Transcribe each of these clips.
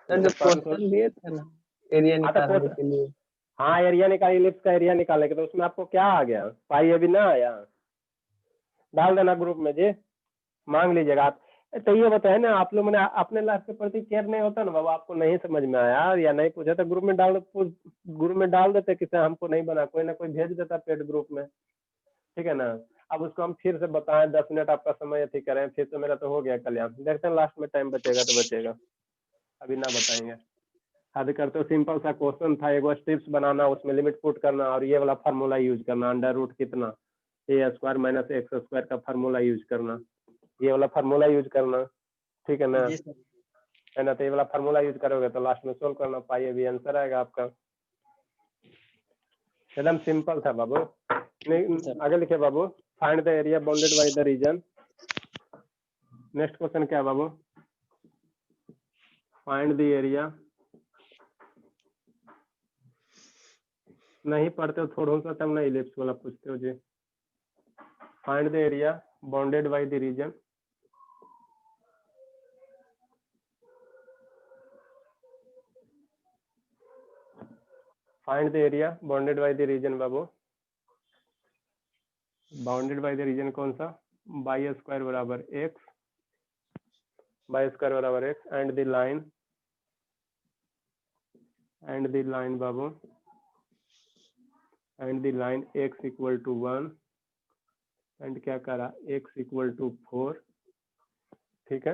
Sir जैसे जब 500। Question दिए थे ना एरिया हाँ तो निकालने के लिए, हाँ एरिया निकाल, इलिप्स का एरिया निकालने के, तो उसमें आपको क्या आ गया, पाई अभी ना आया, डाल देना ग्रुप में जी, मांग लीजिएगा आप। तो ये बताए ना आप लोग, मैंने अपने लाइफ के प्रति केयर नहीं होता ना बाबा, आपको नहीं समझ में आया या नहीं पूछा तो ग्रुप में ग्रुप में डाल देते, किसी हमको नहीं बना, कोई ना कोई भेज देता पेड ग्रुप में, ठीक है ना। अब उसको हम फिर से बताएं, 10 मिनट आपका समय अति करें, फिर तो मेरा तो हो गया कल्याण, देखते हैं लास्ट में टाइम बचेगा तो बचेगा, अभी ना बताएंगे। हद करते हो, सिंपल सा क्वेश्चन था, एगो स्ट्रिप्स बनाना, उसमें लिमिट पुट करना और ये वाला फार्मूला यूज करना, अंडर रूट कितना ए स्क्वायर माइनस एक्स स्क्वायर का फार्मूला यूज करना, ये वाला फार्मूला यूज करना, ठीक है ना, है ना। तो ये वाला फार्मूला यूज करोगे तो लास्ट में सोल्व करना, पाइए भी आंसर आएगा आपका, एकदम सिंपल था बाबू। आगे लिखे बाबू, find the area bounded by the region. Next question क्या है बाबू, फाइंड द एरिया, नहीं पढ़ते हो थोड़ा सा तब ना इलिप्स वाला पूछते हो जी। Find the area bounded by the region, find the area bounded by the region बाबू। बाउंडेड बाय द रीजन कौन सा, बाई स्क्वायर बराबर एक्स, बाई स्क्वायर बराबर x and the line, and the line बाबू, and the line x equal to 1 and क्या करा x equal to 4, ठीक है,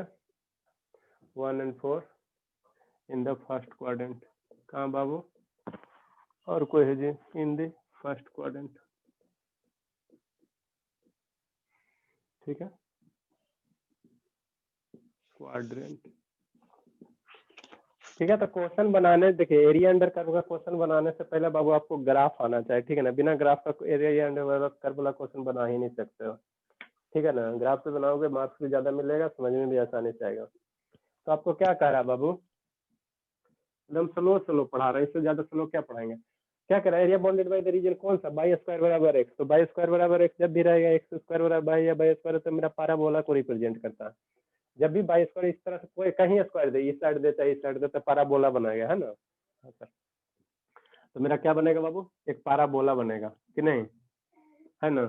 1 and 4 in the first quadrant. कहाँ बाबू, और कोई है जी, इन द फर्स्ट क्वाड्रेंट, ठीक है, क्वाड्रेंट, ठीक है। तो क्वेश्चन बनाने, देखिए एरिया अंडर कर्व का क्वेश्चन बनाने से पहले बाबू आपको ग्राफ आना चाहिए, ठीक है ना, बिना ग्राफ का एरिया अंडर कर्व वाला क्वेश्चन बना ही नहीं सकते हो, ठीक है ना। ग्राफ से बनाओगे मार्क्स भी ज्यादा मिलेगा, समझने में भी आसानी से आएगा। तो आपको क्या कह रहा है बाबू, एकदम स्लो स्लो पढ़ा रहे हैं, इससे ज्यादा स्लो क्या पढ़ाएंगे। क्या कह रहा है, area bounded by the region कौन सा, बाई स्क्वायर बराबर एक्स, तो बाई स्क्वायर बराबर एक्स जब भी रहेगा, एक्स स्क्वायर बराबर बाई या बाई स्क्वायर, तो मेरा पाराबोला को रिप्रेजेंट करता है। जब भी बाई स्क्वायर इस तरह से कोई कहीं स्क्वायर दे, इस साइड देता है इस साइड देता है, पाराबोला बनाएगा, है ना। तो मेरा क्या बनेगा बाबू, एक पाराबोला बनेगा कि नहीं, है ना।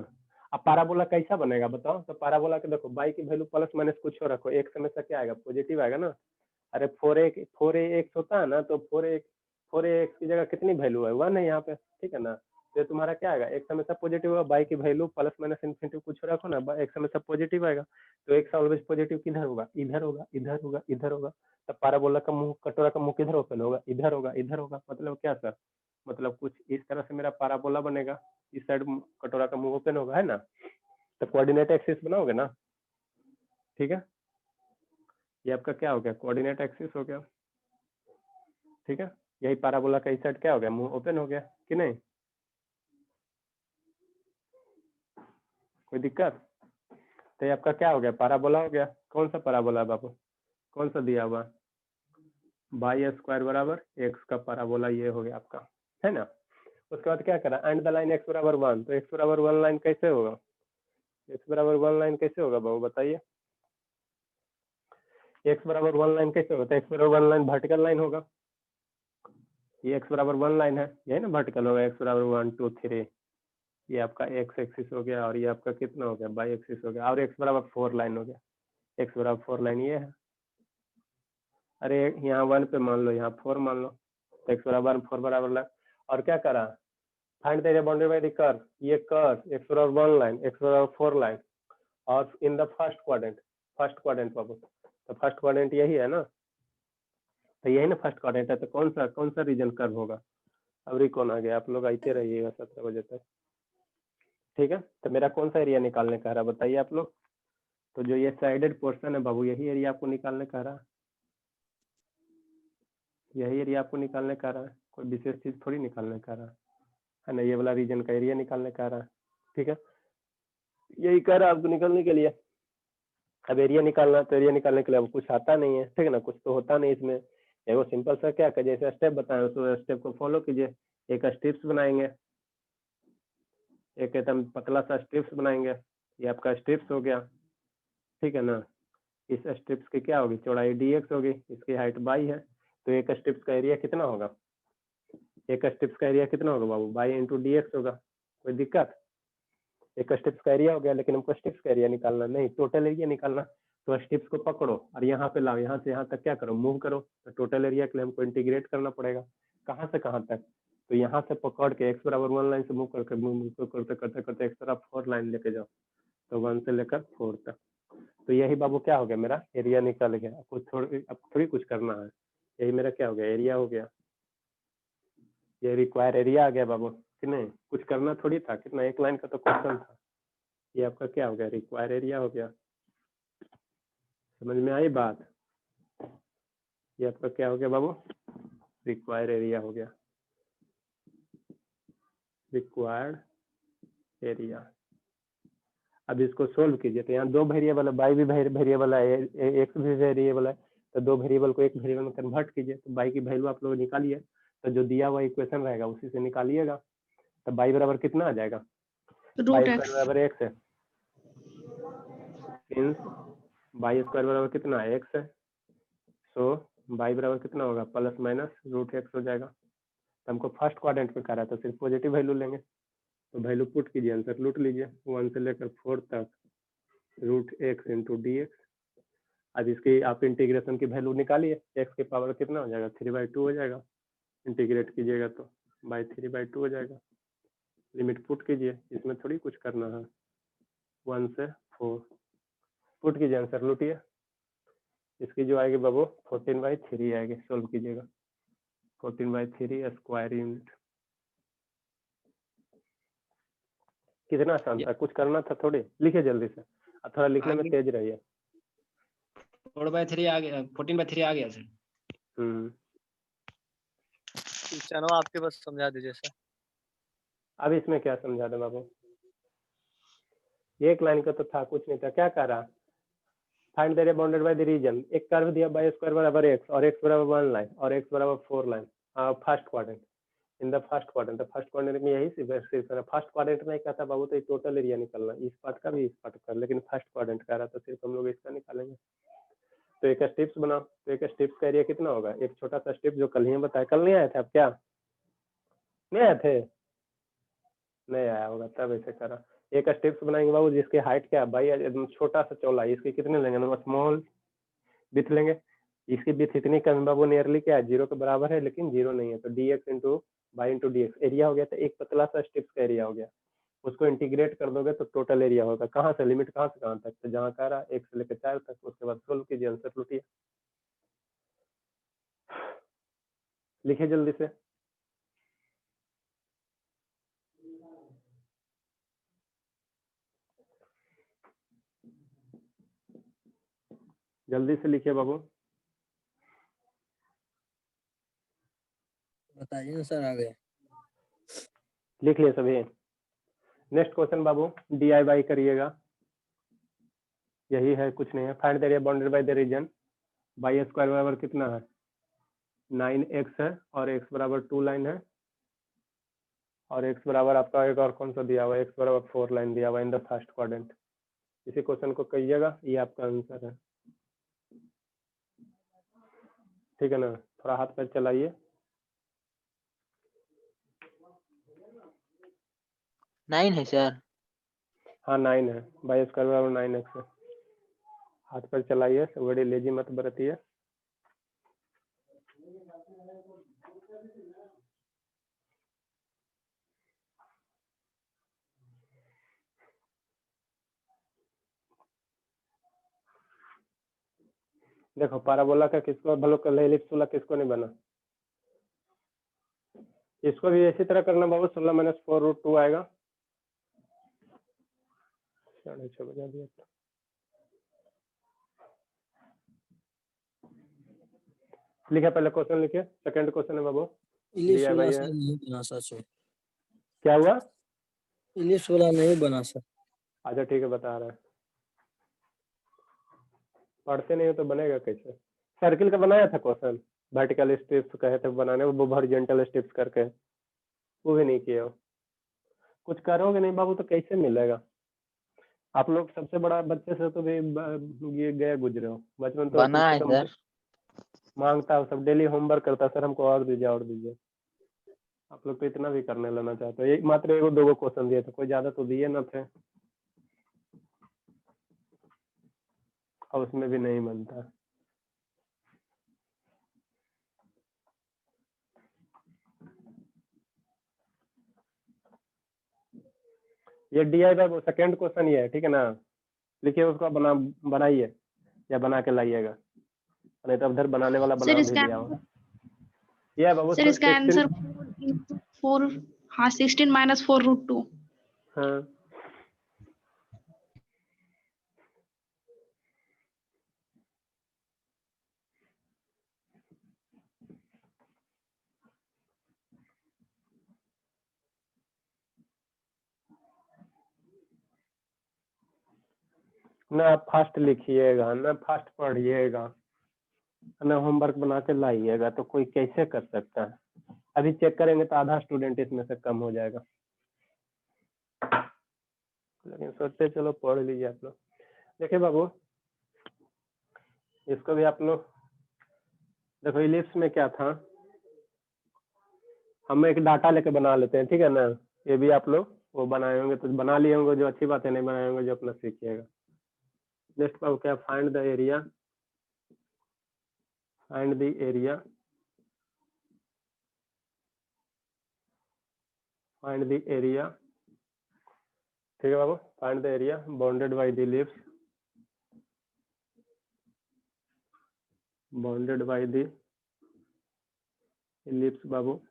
अब पाराबोला कैसा बनेगा बताओ, तो पाराबोला के देखो, बाई की वैल्यू प्लस माइनस कुछ हो रखो, एक समय से क्या आएगा, पॉजिटिव आएगा ना। अरे 4a होता है ना, तो 4a की जगह कितनी वैल्यू है, 1 है यहाँ पे, ठीक है ना। तो तुम्हारा क्या आएगा, एक हमेशा पॉजिटिव होगा, बाई की वैल्यू प्लस माइनस इन्फिनिटी कुछ रखो ना, एक हमेशा पॉजिटिव आएगा। तो एक ऑलवेज पॉजिटिव किधर होगा, इधर होगा, इधर होगा, इधर होगा। तो पाराबोला का मुंह, कटोरा का मुंह किधर ओपन होगा, इधर होगा, इधर होगा। मतलब क्या सर, मतलब कुछ इस तरह से मेरा पाराबोला बनेगा, इस साइड कटोरा का मुंह ओपन होगा, है ना। तो कोऑर्डिनेट एक्सिस बनाओगे ना, ठीक है, ये आपका क्या हो गया, कोऑर्डिनेट एक्सिस हो गया, ठीक है। यही पाराबोला का इस साइड क्या हो गया, मुंह ओपन हो गया कि नहीं, कोई दिक्कत। तो ये आपका क्या हो गया, पाराबोला हो गया। कौन सा पाराबोला है बाबू, कौन सा दिया हुआ, बाई स्क्वायर बराबर एक्स का पाराबोला, ये हो गया आपका, है ना। उसके बाद क्या करा, एंड द लाइन एक्स बराबर 1, तो एक्स बराबर 1 लाइन कैसे होगा, एक्स बराबर 1 लाइन कैसे होगा बाबू बताइए, एक्स बराबर 1 लाइन कैसे होगा, तो एक्स बराबर 1 लाइन वर्टिकल लाइन होगा, ये एक्स बराबर 1 लाइन है, यही ना वर्टिकल होगा, एक्स बराबर 1 2 3, ये आपका एक्स एक्सिस हो गया, और ये आपका कितना हो गया, बाई एक्सिस हो गया, और एक्स बराबर 4 लाइन हो गया, एक्स बराबर 4 लाइन ये है। अरे यहाँ 1 पे मान लो, यहाँ 4 मान लो, तो एक्स बराबर 4 बराबर लाइन। और क्या करा, find the area bounded by the curve, ये कर्व एक्स बराबर 1 लाइन, एक्स बराबर 4 लाइन, और इन द फर्स्ट क्वाड्रेंट बाबू, तो फर्स्ट क्वाड्रेंट यही है ना, तो यही ना फर्स्ट क्वाड्रेंट है, तो कौन सा रीजन कर्व होगा। अभी कौन आ गया, आप लोग आते रहिएगा 17 बजे तक, ठीक है। तो मेरा कौन सा एरिया निकालने का रहा बताइए आप लोग, तो जो ये साइडेड पोर्शन है बाबू, यही एरिया आपको निकालने का रहा, यही एरिया आपको निकालने का रहा है, कोई विशेष चीज थोड़ी निकालने का रहा है ना, ये वाला रीजन का एरिया निकालने का रहा है, ठीक है, यही कह रहा है आपको निकलने के लिए। अब एरिया निकालना, तो एरिया निकालने के लिए अब कुछ आता नहीं है, ठीक है ना, कुछ तो होता नहीं इसमें, एगो सिंपल सा क्या कर, जैसे स्टेप बताएं उस स्टेप को फॉलो कीजिए। एक स्ट्रिप्स बनाएंगे, एक एकदम पतला सा स्ट्रिप्स बनाएंगे, ये आपका स्ट्रिप्स हो गया, ठीक है ना। इस स्ट्रिप्स की क्या होगी, चौड़ाई dx होगी, इसकी हाइट बाई है, तो एक स्ट्रिप्स का एरिया कितना होगा? एक स्ट्रिप्स का एरिया कितना होगा बाबू? बाई इंटू डी एक्स होगा। कोई दिक्कत? एक स्ट्रिप्स का एरिया हो गया, लेकिन हमको स्ट्रिप्स का एरिया निकालना नहीं, टोटल एरिया निकालना। तो स्ट्रिप्स को पकड़ो और यहाँ पे लाओ, यहाँ से यहाँ तक क्या करो, मूव करो। तो टोटल एरिया के लिए हमको इंटीग्रेट करना पड़ेगा। कहाँ से कहाँ तक? तो यहाँ से पकड़ के x बराबर 1 लाइन से मूव करके मूव करते करते करते x बराबर 4 लाइन लेके जाओ। तो 1 से लेकर 4 तक। तो यही बाबू क्या हो गया, मेरा एरिया निकल गया। आपको थोड़ी कुछ करना है, यही मेरा क्या हो गया, एरिया हो गया। ये रिक्वायर एरिया आ गया बाबू, कि नहीं? कुछ करना थोड़ी था, कितना एक लाइन का तो क्वेश्चन था। ये आपका क्या हो गया, रिक्वायर एरिया हो गया। समझ में आई बात? ये आपका क्या हो गया बाबू, रिक्वायर एरिया हो गया, रिक्वायर्ड एरिया। अब इसको सोल्व कीजिए। तो यहाँ दो वेरिएबल है, बाई भी वेरिएबल है, एक्स भी वेरिएबल है। तो दो वेरिएबल को एक वेरिएबल में कन्वर्ट कीजिए। तो बाई की वैल्यू आप लोग निकालिए। तो जो दिया हुआ इक्वेशन रहेगा उसी से निकालिएगा। तो बाई बराबर कितना आ जाएगा? बाई स्क्वायर बराबर एक्स है, बाई स्क्वायर बराबर कितना है, एक्स है। सो बाई बराबर कितना होगा, प्लस माइनस रूट एक्स हो जाएगा। तो हमको फर्स्ट क्वाड्रेंट में कह रहा है, तो सिर्फ पॉजिटिव वैल्यू लेंगे। तो वैल्यू पुट कीजिए, आंसर लूट लीजिए। 1 से लेकर 4 तक root x into d x. अब इसकी आप इंटीग्रेशन की वैल्यू निकालिए। एक्स के पावर कितना हो जाएगा, 3/2 हो जाएगा। इंटीग्रेट कीजिएगा तो बाई 3/2 हो जाएगा। लिमिट पुट कीजिए, इसमें थोड़ी कुछ करना है। 1 से 4 पुट कीजिए, आंसर लूटिए। इसकी जो आएगी बाबू 14/3 आएगी। सोल्व कीजिएगा। 14/3 स्क्वायर यूनिट। कितना आसान था, कुछ करना था थोड़ी। लिखिए जल्दी से, और थोड़ा लिखने में तेज रहिए। 4/3 आ गया, 14/3 आ गया सर। चलो आपके बस समझा दीजिए सर। अब इसमें क्या समझा दे बाबू, एक लाइन का तो था, कुछ नहीं था। क्या कह रहा, find the area bounded by the region. एक कर्व दिया, बाई स्क्वायर बराबर एक्स और एक्स बराबर 1 लाइन और एक्स बराबर 4 line. First quadrant, in the first quadrant. First quadrant में यही सिर्फ फर्स्ट क्वाड्रेंट में कहता बाबू तो टोटल एरिया निकलना, इस पार्ट का भी इस पार्ट का, लेकिन फर्स्ट क्वाड्रेंट कह रहा, तो सिर्फ हम लोग इसका निकालेंगे। तो एक स्ट्रिप्स बनाओ। तो एक स्ट्रिप्स का एरिया कितना होगा, एक छोटा सा स्ट्रिप जो कल ही बताया। कल नहीं आए थे आप क्या, नहीं आए थे? नहीं आया होगा तब ऐसे करा। एक स्ट्रिप्स बनाएंगे बाबू जिसकी हाइट क्या है, भाई एकदम छोटा सा चौड़ाई। इसके कितने लेंगे, नंबर स्मॉल विथ लेंगे। इसकी विथ इतनी कम बाबू, नियरली क्या है, 0 के बराबर है, लेकिन 0 नहीं है। तो D x into by into d x area हो गया। तो एक पतला सा स्ट्रिप्स का एरिया हो गया। उसको इंटीग्रेट कर दोगे तो टोटल एरिया होगा। कहाँ से, लिमिट कहाँ से कहाँ तक? तो जहाँ कह रहा 1 से लेकर 4 तक। उसके बाद सोल्व कीजिए, आंसर लूटिए। लिखिए जल्दी से। जल्दी से लिखिए बाबू। बताइए ना सर, आ गए। लिख लिए सभी। नेक्स्ट क्वेश्चन बाबू, DIY करिएगा। यही है, कुछ नहीं है। Find the area bounded by the region. Y square बराबर कितना है, 9x है और x बराबर 2 लाइन है। और x बराबर आपका एक और कौन सा दिया हुआ है, x बराबर 4 लाइन दिया हुआ है इन द फर्स्ट क्वाड्रेंट। इसी क्वेश्चन को कहिएगा, ये आपका आंसर है। ठीक है ना, थोड़ा हाथ पैर चलाइए। 9 है सर। हाँ 9 है, बाई स्क्वायर बराबर 9x है। हाथ पैर चलाइए, बड़ी लेजी मत बरतिए। देखो पैराबोला का किसको भलो कर, एलिप्स वाला किसको नहीं बना। इसको भी इसी तरह करना बाबू। 16 - 4√2 आएगा। 6:30 बजा दिया। लिखिए पहले क्वेश्चन लिखिए। सेकंड क्वेश्चन है बाबू। इलिप्स वाला DIY सर है। नहीं बना सर। क्या हुआ, इलिप्स वाला नहीं बना सर। अच्छा ठीक है, बता रहा है। पढ़ते नहीं हो तो बनेगा कैसे। सर्किल का बनाया था क्वेश्चन, वर्टिकल स्ट्रिप्स कहे थे बनाने, वो हॉरिजॉन्टल स्ट्रिप्स करके, वो भी नहीं किए हो। कुछ करोगे नहीं बाबू तो कैसे मिलेगा। आप लोग सबसे बड़ा बच्चे से तो भी ये गए गुजरे हो। बचपन तो बना कम है से कम सर। मांगता है, सब डेली होमवर्क करता है, सर हमको और दीजिए और दीजिए। आप लोग तो इतना भी करने लेना चाहते हो। एक मात्र एगो दो क्वेश्चन दिए थे, कोई ज्यादा तो दिए न थे, और उसमें भी नहीं बनता। ये DI बाय वो सेकेंड क्वेश्चन ये है, ठीक है ना। लिखिए उसको, बनाइए या बना के लाइएगा, नहीं तो उधर बनाने वाला बना सर भी इसका दिया होगा। ये है बाबू सर इसका 16। आंसर 4 हाँ 16 माइनस 4√2। हाँ ना, आप फास्ट लिखिएगा ना, फास्ट पढ़िएगा ना, होमवर्क बना के लाइएगा, तो कोई कैसे कर सकता है। अभी चेक करेंगे तो आधा स्टूडेंट इसमें से कम हो जाएगा, लेकिन सोचते चलो पढ़ लीजिए आप लोग। देखिए बाबू, इसको भी आप लोग देखो, इलिप्स में क्या था, हम एक डाटा लेके बना लेते हैं, ठीक है ना। ये भी आप लोग वो बनाए होंगे तो बना लिए होंगे, जो अच्छी बात है, नहीं बनाए होंगे जो अपना सीखिएगा। नेक्स्ट बाबू क्या, find the area, find the area, find the area, ठीक है बाबू। Find the area bounded by the ellipse, bounded by the ellipse बाबू।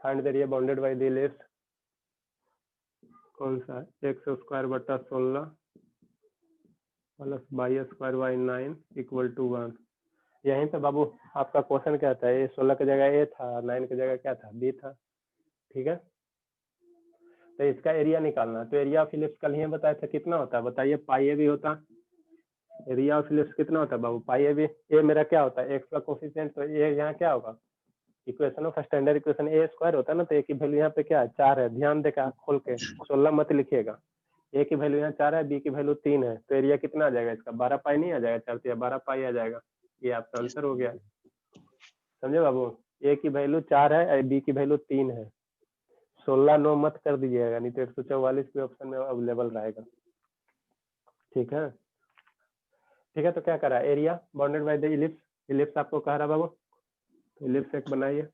Find the area bounded by the ellipse, कौन सा है, एक्स स्क्वायर बटा 16 plus y square by 9 equal to 1। यहीं पे बाबू आपका क्वेश्चन क्या था, ये 16 की जगह ए था, 9 की जगह क्या था, बी था, ठीक है। तो इसका एरिया निकालना, तो एरिया ऑफ इलिप्स कल ही बताया था कितना होता है, बताइए, पाई ए भी होता। एरिया ऑफ इलिप्स कितना होता है बाबू, पाई ए भी। ए मेरा क्या होता है, एक्स का कोफिशिएंट, तो ए यहाँ क्या होगा, equation of standard equation A square होता है ना, तो ए की वैल्यू यहाँ पे क्या है, 4 है। ध्यान देकर खोल के, 16 मत लिखिएगा। ए की वैल्यू यहाँ 4 है, बी की वैल्यू 3 है, तो एरिया कितना आ जाएगा इसका, 12 पाई नहीं आ जाएगा, 4 से 12 पाई आ जाएगा। ये आपका आंसर हो गया, समझे बाबू। ए की वैल्यू 4 है, बी की वैल्यू 3 है। 16 9 मत कर दीजिएगा, नहीं तो 144 भी ऑप्शन में अवेलेबल रहेगा, ठीक है। ठीक है, तो क्या करा, area bounded by the ellipse, ellipse आपको कह रहा बाबू, तो इलिप्स एक बनाइए।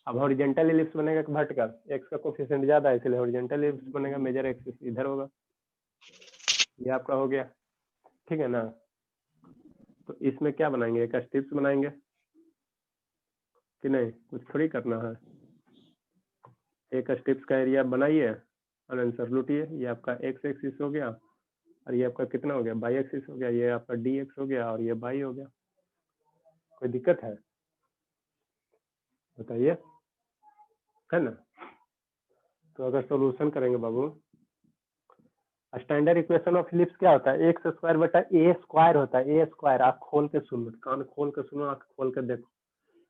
अब हॉरिजेंटल इलिप्स बनेगा कि वर्टिकल, एक्स का कोफिशिएंट ज्यादा है इसलिए हॉरिजेंटल इलिप्स बनेगा, मेजर एक्सिस इधर होगा, ये आपका हो गया, ठीक है ना। तो इसमें क्या बनाएंगे, एक स्ट्रिप्स बनाएंगे कि नहीं, कुछ थोड़ी करना है। एक स्ट्रिप्स का एरिया बनाइए और आंसर लूटिए। ये आपका एक्स एक्सिस हो गया, और ये आपका कितना हो गया, बाई एक्सिस हो गया, ये आपका डी एक्स हो गया, और ये बाई हो गया। कोई दिक्कत है बताइए, है ना। तो अगर सॉल्यूशन करेंगे बाबू, स्टैंडर्ड इक्वेशन ऑफ इलिप्स क्या होता है, एक्स स्क्वायर बटा ए स्क्वायर होता है, ए स्क्वायर। आप खोल के सुनो, कान खोल के सुनो, आंख खोल के देखो,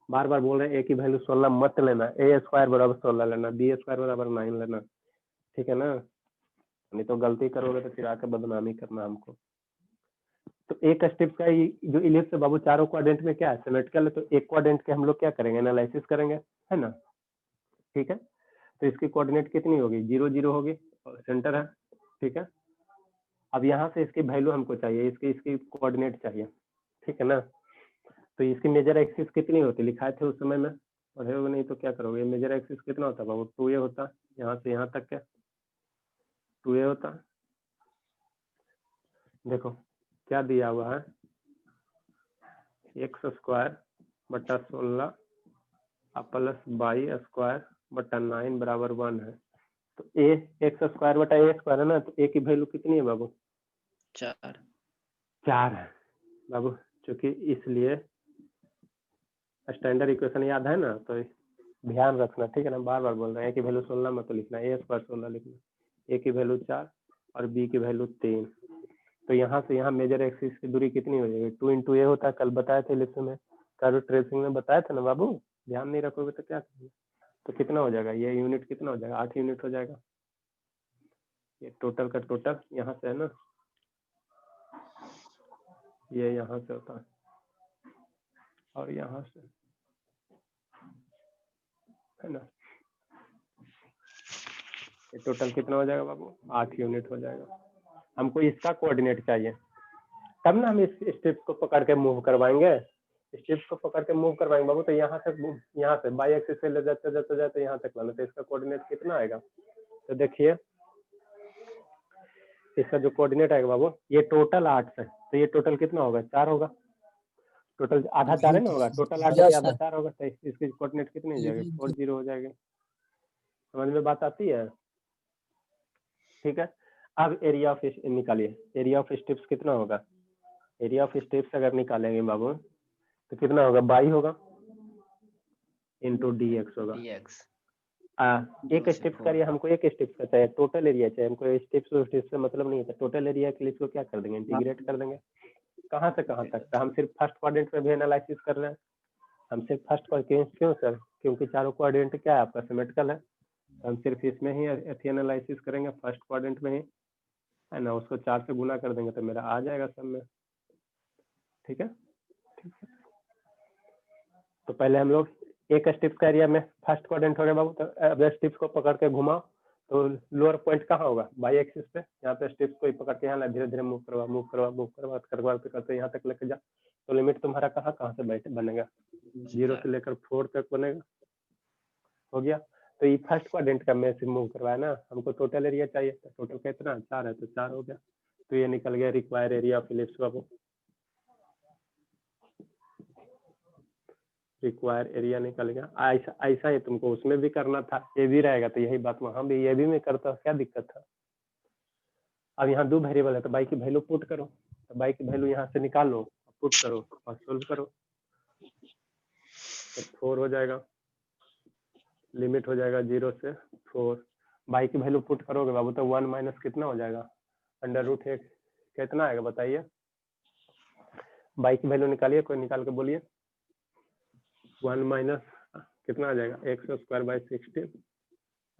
बार बार बोल रहे हैं ए की वैल्यू 16 मत लेना, ए स्क्वायर बराबर 16 लेना, बी स्क्वायर बराबर 9 लेना, ठीक है ना। नहीं तो गलती करोगे तो फिर आके बदनामी करना हमको। तो एक स्टेप का जो इलिप्स है बाबू, चारों क्वाड्रेंट में क्या है, सिमेट्रिकल है, तो एक क्वाड्रेंट के हम लोग क्या करेंगे, एनालिसिस करेंगे, है ना, ठीक है। तो इसकी कोऑर्डिनेट कितनी होगी, 0 0 होगी, और सेंटर है, ठीक है। अब यहाँ से इसकी वैल्यू हमको चाहिए, इसकी कोऑर्डिनेट चाहिए, ठीक है ना। तो इसकी मेजर एक्सिस कितनी होती, लिखाए थे उस समय में, पढ़े होगे, नहीं तो क्या करोगे। मेजर एक्सिस कितना होता है बाबू, 2a होता, यहाँ से यहाँ तक क्या 2a होता। देखो क्या दिया हुआ है, एक्स स्क्वायर बटा 16 प्लस बाई स्क्वायर बटा 9 बराबर 1 है। तो ए एक्स स्क्वायर बटा ए स्क्वायर है ना, तो ए की वैल्यू कितनी है बाबू, 4 है बाबू। चूंकि इसलिए स्टैंडर्ड इक्वेशन याद है ना, तो ध्यान रखना, ठीक है ना। बार बार बोल रहे हैं, ए की वैल्यू 16 मत लिखना, ए स्क्वायर 16 लिखना, ए की वैल्यू 4 और बी की वैल्यू 3। तो यहाँ से यहाँ मेजर एक्सिस की दूरी कितनी हो जाएगी, 2 इंटू ए होता है, कल बताया था इलिप्स में, कर्व ट्रेसिंग में बताया था ना बाबू। ध्यान नहीं रखोगे तो क्या करेंगे, तो कितना हो जाएगा, ये यूनिट कितना हो जाएगा, 8 यूनिट हो जाएगा। ये टोटल का टोटल यहाँ से है ना, ये यहाँ से होता है और यहाँ से, है ना। ये टोटल कितना हो जाएगा बाबू? 8 यूनिट हो जाएगा। हमको इसका कोऑर्डिनेट चाहिए, तब ना हम इस स्टेप्स को पकड़ के मूव करवाएंगे। स्टेप्स को पकड़ के मूव करवाएंगे बाबू, तो यहाँ से बाई एक्सिस से ले जाते जाते जाते यहाँ तक लाना, तो इसका कोऑर्डिनेट कितना आएगा? तो देखिए इसका जो कोऑर्डिनेट आएगा बाबू, ये टोटल 8 है, तो ये टोटल कितना होगा? 4 होगा। टोटल आधा 4 है ना होगा, टोटल 8 Yes, आधा sir. 4 होगा, तो इसकी कोऑर्डिनेट कितनी हो जाएगी? 4 0 हो जाएगी। समझ में बात आती है? ठीक है। अब एरिया ऑफ निकालिए, एरिया ऑफ स्टेप्स कितना होगा? एरिया ऑफ स्टेप्स अगर निकालेंगे बाबू तो कितना होगा? 22 होगा इंटू डी एक्स होगा। dx एक स्टेप्स का एरिया हमको एक स्टेप्स का चाहिए, टोटल एरिया चाहिए हमको, स्टेप्स से मतलब नहीं है। टोटल एरिया के लिए इसको क्या कर देंगे? इंटीग्रेट कर देंगे। कहाँ से कहाँ तक? तो हम सिर्फ फर्स्ट क्वाड्रेंट पे भी एनालिसिस कर रहे हैं। हम सिर्फ फर्स्ट क्यों सर? क्योंकि चारों क्वाड्रेंट क्या है आपका? सिमेट्रिकल है, तो हम सिर्फ इसमें ही एनालिसिस करेंगे, फर्स्ट क्वाड्रेंट में ही, है ना। उसको 4 से गुना कर देंगे तो मेरा आ जाएगा सब में। ठीक है। तो पहले हम लोग एक स्टेप्स का एरिया में फर्स्ट क्वाड्रेंट हो गया बाबू, तो अब स्टेप्स को पकड़ के घुमाओ तो लोअर पॉइंट कहाँ होगा? बाई एक्सिस पे। यहाँ पे स्टेप्स को ही पकड़ के यहाँ धीरे धीरे मूव करवा यहाँ तक लेकर जा, तो लिमिट तुम्हारा कहाँ कहाँ से बैठ बनेगा? 0 से लेकर 4 तक बनेगा। हो गया। तो ये फर्स्ट क्वाड्रेंट का मैं मूव करवाया ना, हमको टोटल एरिया चाहिए, तो टोटल कितना? 4 है, तो 4 हो गया। तो ये निकल गया require area of ellipse Babu. Require area निकल गया। ऐसा ही तुमको उसमें भी करना था, ये भी रहेगा, तो यही बात वहां भी ये भी मैं करता, क्या दिक्कत था? अब यहाँ 2 वेरिएबल है, तो बाई की वैल्यू पुट करो, तो बाई की वैल्यू यहाँ से निकालो, पुट करो और सोल्व करो, तो 4 हो जाएगा। लिमिट हो जाएगा 0 से 4। बाई की वैल्यू पुट करोगे बाबू तो 1 माइनस कितना हो जाएगा? √1 कितना आएगा बताइए? बाई की वैल्यू निकालिए, कोई निकाल के बोलिए। 1 माइनस कितना आ जाएगा? x²/16।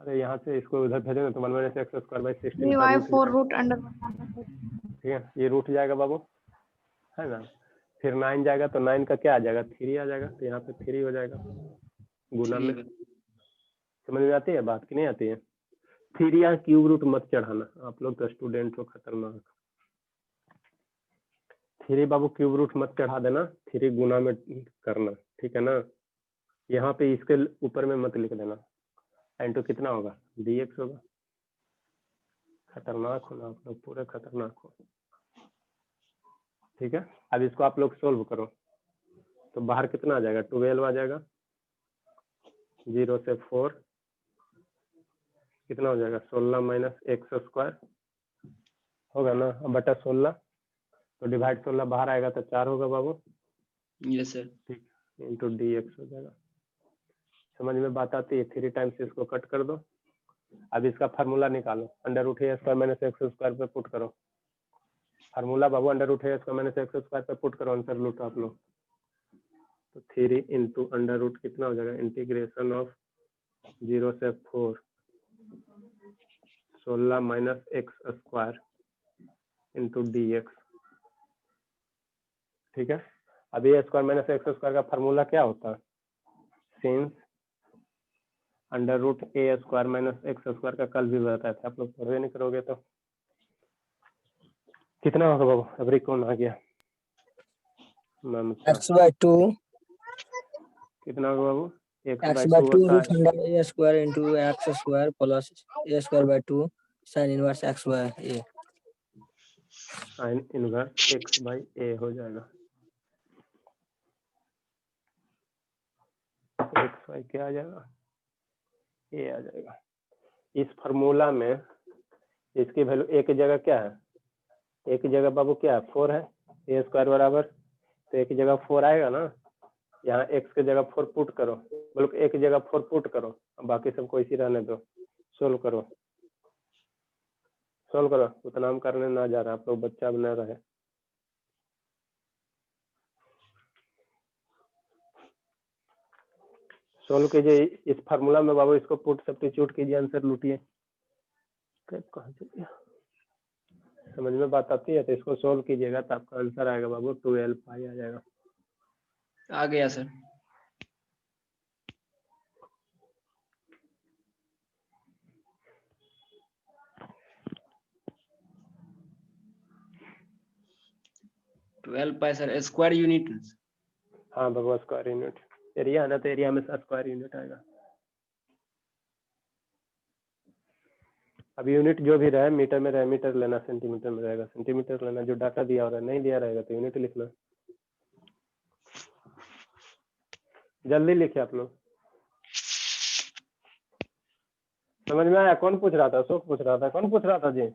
अरे यहाँ से इसको उधर भेजेंगे तो 1 माइनस x²/16 का रूट 3y4 रूट अंडर। ठीक है, ये रूट जाएगा बाबू, है ना। फिर 9 जाएगा तो 9 का क्या आ जाएगा? 3 आ जाएगा, तो यहाँ पे 3 हो जाएगा गुना में। समझ में आती है बात कि नहीं आती है? फिर यहाँ क्यूब रूट मत चढ़ाना, आप लोग तो स्टूडेंट हो खतरनाक। 3 बाबू क्यूब रूट मत चढ़ा देना, 3 गुना में करना, ठीक है ना। यहाँ पे इसके ऊपर में मत लिख देना, इंटू कितना होगा? dx होगा। खतरनाक हो ना आप लोग, पूरे खतरनाक हो। ठीक है, अब इसको आप लोग सोल्व करो, तो बाहर कितना आ जाएगा? 12 आ जाएगा। 0 से 4 कितना हो जाएगा? 16 माइनस x² होगा ना, बटा 16, तो डिवाइड 16 बाहर आएगा तो 4 होगा बाबू। Yes sir. ठीक, इंटू dx हो जाएगा। समझ में बात आती है? 3 टाइम्स इसको कट कर दो। अब इसका फार्मूला निकालो, √a² माइनस x² पे पुट करो। फार्मूला बाबू √a² माइनस x² पे पुट करो, आंसर लूटो आप लोग। तो 3 इंटू √ कितना हो जाएगा? इंटीग्रेशन ऑफ 0 से 4 16 माइनस x² इंटू dx। ठीक है, अब a² माइनस x² का फार्मूला क्या होता है? सिंस √a² माइनस x² का कल भी बताया था, आप लोग पढ़वे नहीं करोगे तो। कितना होगा बाबू? अबरी कौन आ गया? ममता। x/2 कितना होगा बाबू? x/2 होता रूट है, under a² into x² plus a²/2 sine inverse x/a। Sine inverse x/a हो जाएगा। x क्या आ जाएगा? a आ जाएगा। इस फार्मूला में इसकी वैल्यू a की जगह क्या है? a की जगह बाबू क्या है? 4 है। a² बराबर, तो a की जगह 4 आएगा ना, यहाँ x की जगह 4 पुट करो, बल्कि a की जगह 4 पुट करो, बाकी सबको इसी रहने दो। सोल्व करो, सोल्व करो, उतना हम करने ना जा रहा, आप लोग बच्चा बना रहे। सोल्व कीजिए इस फार्मूला में बाबू, इसको पुट सब्स्टिट्यूट कीजिए, आंसर लूटिए। कहाँ चल गया? समझ में बात आती है? तो इसको सोल्व कीजिएगा तो आपका आंसर आएगा बाबू 12 पाई आ जाएगा। आ गया सर। ट्वेल्व पाई सर स्क्वायर यूनिट। हाँ बाबू स्क्वायर यूनिट, एरिया है ना तो एरिया में स्क्वायर यूनिट आएगा। अब यूनिट जो भी रहे, मीटर में रहे मीटर लेना, सेंटीमीटर में रहेगा सेंटीमीटर लेना, जो डाटा दिया हो रहा है, नहीं दिया रहेगा तो यूनिट लिखना। जल्दी लिखिए आप लोग। समझ में आया? कौन पूछ रहा था? अशोक पूछ रहा था। कौन पूछ रहा था जी?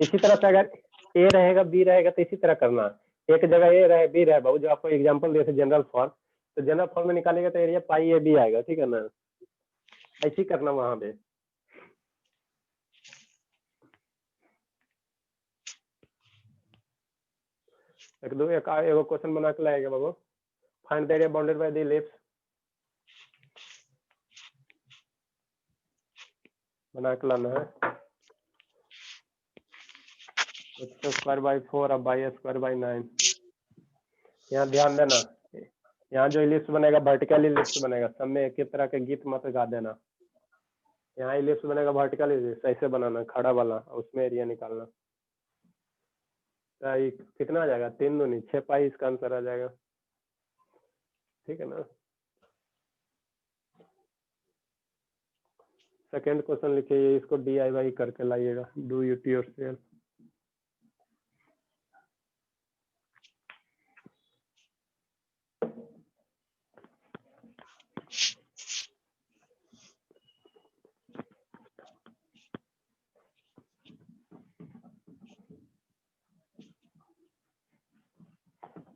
इसी तरह से अगर ए रहेगा बी रहेगा तो इसी तरह करना। एक जगह ए रहे बी रहे, बाबू जो आपको एग्जांपल दिए थे जनरल फॉर्म, तो जनरल फॉर्म में निकालेगा तो एरिया पाई ए बी आएगा, ठीक है ना? ऐसे ही करना वहां पे। एक दो एक एगो क्वेश्चन बना के लाएगा बाबू। Find the area bounded by the ellipse, बना के लाना है। एक्स स्क्वायर बाई 4 अब बाई स्क्वायर बाई 9। यहाँ ध्यान देना, यहाँ जो इलिप्स बनेगा वर्टिकल इलिप्स बनेगा, सब में एक ही तरह के गीत मत गा देना। यहाँ इलिप्स बनेगा वर्टिकल इलिप्स, ऐसे बनाना खड़ा वाला, उसमें एरिया निकालना। तो ये कितना आ जाएगा? 3 दूनी 6 पाई इसका आंसर आ जाएगा, ठीक है ना? सेकेंड क्वेश्चन लिखिए, इसको DIY करके लाइएगा, डू इट योरसेल्फ।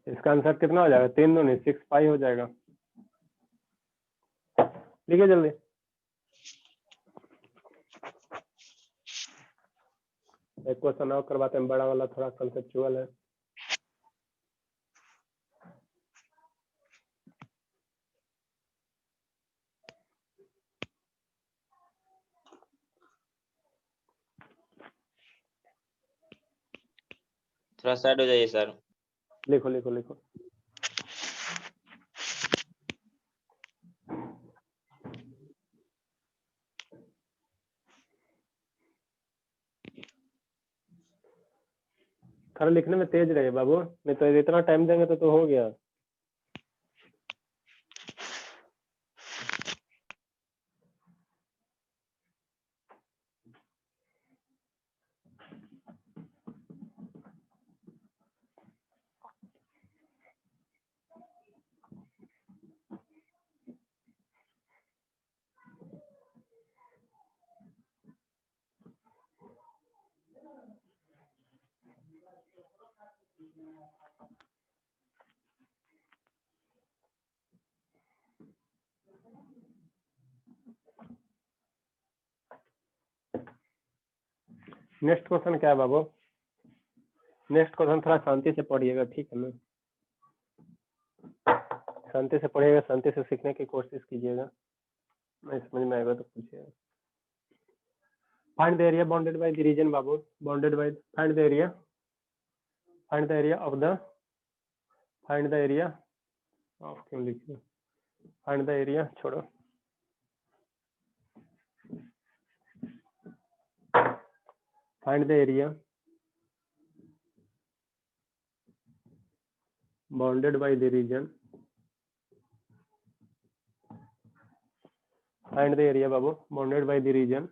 इसका आंसर कितना हो जाएगा? 3 दूनी 6 पाई हो जाएगा। लिखिए जल्दी। एक क्वेश्चन और करवाते हैं, बड़ा वाला थोड़ा कंसेप्चुअल है। थोड़ा साइड हो जाइए सर। लिखो लिखो लिखो। थोड़ा लिखने में तेज रहिए बाबू, नहीं तो इतना टाइम देंगे तो हो गया। नेक्स्ट क्वेश्चन क्या है बाबू? नेक्स्ट क्वेश्चन थोड़ा शांति से पढ़िएगा, ठीक है ना? शांति से पढ़िएगा, शांति से सीखने की कोशिश कीजिएगा, नहीं समझ में आएगा तो पूछिएगा। Find the area bounded by the region बाबू, bounded by, find the area, find the area of the, find the area of, क्यों लिखिए, फाइंड द एरिया, छोड़ो, find the area bounded by the region, find the area बाबू bounded by the region,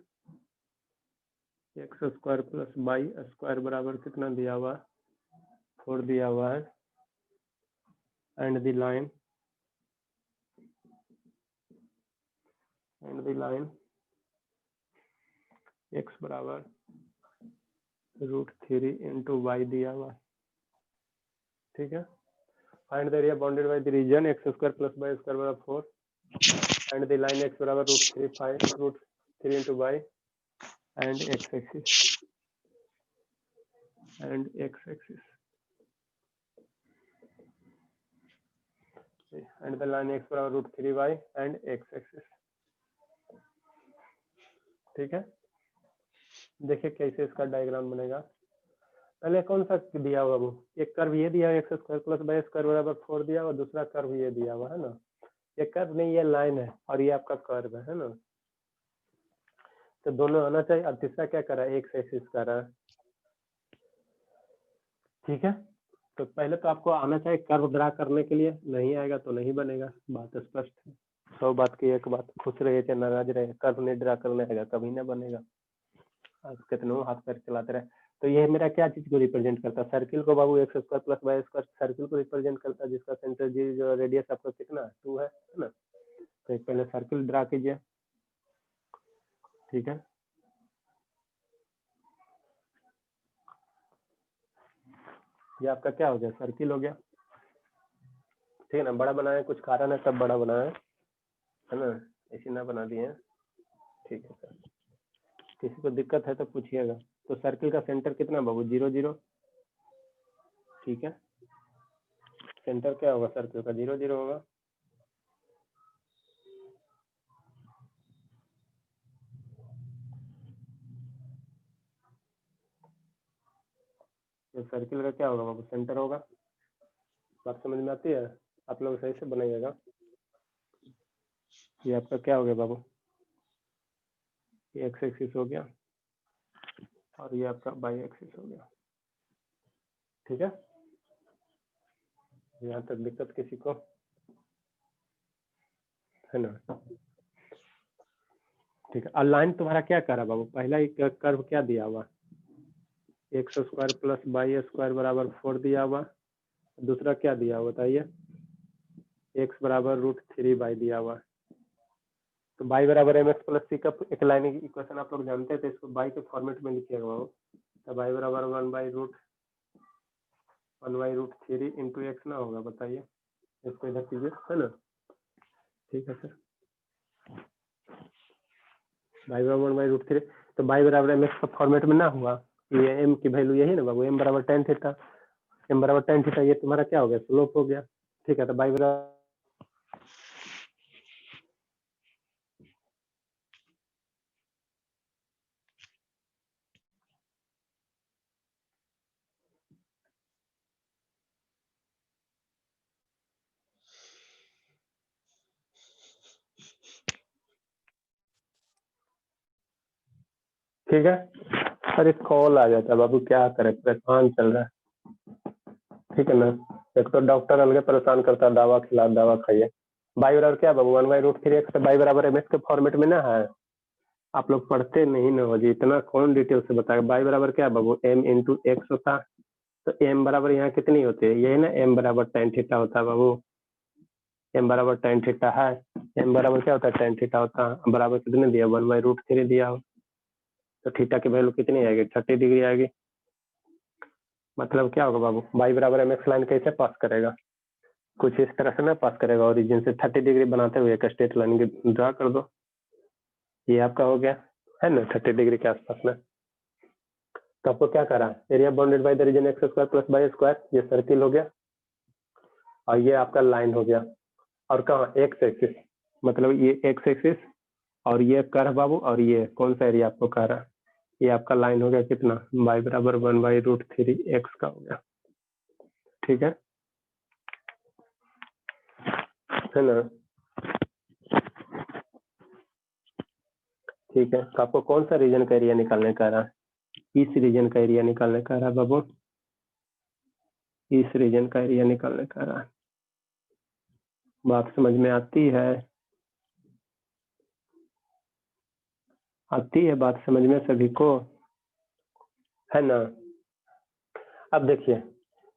x square plus y square बराबर कितना दिया हुआ है? 4 दिया हुआ है। And the line, and the line x बराबर √3 इंटू वाई दिया हुआ है, ठीक है? Find the area bounded by the region, x square plus y square बराबर 4 एंड द लाइन एक्स बराबर √3 into y and x axis, and x axis, and the line x बराबर √3y and x axis, ठीक है? देखिए कैसे इसका diagram बनेगा। पहले कौन सा दिया हुआ वो, एक कर्व ये दिया x square plus y square बराबर 4 दिया हुआ, दूसरा कर्व ये दिया हुआ है ना, ये कर्व नहीं ये लाइन है और ये आपका कर्व है ना, तो दोनों आना चाहिए। अब तीसरा क्या कर रहा है, एक्स एक्सिस कर रहा है, ठीक है। तो पहले तो आपको आना चाहिए कर्व ड्रा करने के लिए, नहीं आएगा तो नहीं बनेगा, बात स्पष्ट है। 100 बात की एक बात, खुश रहे चाहे नाराज रहे, कर्व नहीं ड्रा करने आएगा कभी ना बनेगा, आप कितनों हाथ पैर चलाते रहे। तो ये मेरा क्या चीज को रिप्रेजेंट करता है, सर्किल को बाबू x square plus y square circle को रिप्रेजेंट करता है, जिसका सेंटर जी जो रेडियस आपका कितना है 2 है ना। तो एक पहले सर्किल ड्रा कीजिए, ठीक है। ये आपका क्या हो गया, सर्किल हो गया, ठीक है ना। बड़ा बनाया कुछ कारण है तब बड़ा बनाया है ना, ऐसे ना बना दिए हैं, ठीक है सर। किसी को दिक्कत है तो पूछिएगा। तो सर्किल का सेंटर कितना बाबू 0 0, ठीक है। सेंटर क्या होगा सर्किल का 0 0 होगा। तो सर्किल का क्या होगा बाबू, सेंटर होगा। बात समझ में आती है, आप लोग सही से बनाइएगा। ये आपका क्या हो गया बाबू, ये एक्स एक्सिस हो गया और ये आपका वाई एक्सिस हो गया, ठीक है। यहाँ तक दिक्कत किसी को है ना, ठीक है। और लाइन तुम्हारा क्या कर रहा है बाबू, पहला ही कर्व क्या दिया हुआ, x square plus y square बराबर 4 दिया हुआ, दूसरा क्या दिया हुआ बताइए, एक्स बराबर √3 दिया हुआ। तो बाई बराबर एम एक्स प्लस सी का एक लाइन इक्वेशन आप लोग जानते थे, इसको बाई के फॉर्मेट में लिखिएगा बाबू। तो बाई बराबर 1/√3 इंटू एक्स ना होगा, बताइए इसको इधर कीजिए, है ना, ठीक है सर। बाई बराबर 1/√3, तो बाई बराबर एम एक्स का फॉर्मेट में ना हुआ, ये एम की वैल्यू यही ना बाबू, एम बराबर tan थीटा, एम बराबर tan थीटा, ये तुम्हारा क्या हो गया, स्लोप हो गया, ठीक है। तो बाई बराबर ठीक है। अरे कॉल आ जाता है बाबू, क्या करे, परेशान चल रहा है, ठीक है ना। एक तो डॉक्टर अलग परेशान करता है, दवा खिला दवा खाइए। बाई बराबर क्या बाबू 1/√3 एक्स, बाई बराबर एम एक्स के फॉर्मेट में ना है, आप लोग पढ़ते नहीं ना हो जी, इतना कौन डिटेल से बताएगा। बाई बराबर क्या बाबू एम इंटू एक्स होता, तो एम बराबर यहाँ कितनी होती है, यही ना एम बराबर tan थीटा होता है बाबू, एम बराबर tan थीटा है, एम बराबर क्या होता है tan थीटा होता है, बराबर कितने दिया 1/√3 दिया हो, तो थीटा की वैल्यू कितनी आएगी 30 डिग्री आएगी। मतलब क्या होगा बाबू, बाई बराबर एम एक्स लाइन कैसे पास करेगा, कुछ इस तरह से ना पास करेगा, ओरिजिन से 30 डिग्री बनाते हुए एक स्ट्रेट लाइन ड्रा कर दो, ये आपका हो गया है ना 30 डिग्री के आसपास में। तो आपको क्या करा, area bounded by the region x square plus y square, ये सर्किल हो गया और ये आपका लाइन हो गया, और कहाँ एक्स एक्सिस, मतलब ये एक्स एक्सिस और ये कर्व बाबू, और ये कौन सा एरिया आपको कह रहा है, ये आपका लाइन हो गया कितना, बाई बराबर 1/√3 एक्स का हो गया, ठीक है ना। ठीक है, तो आपको कौन सा रीजन का एरिया निकालने का रहा है, इस रीजन का एरिया निकालने का रहा बाबू, इस रीजन का एरिया निकालने का रहा। बात समझ में आती है, आती है बात समझ में सभी को, है ना। अब देखिए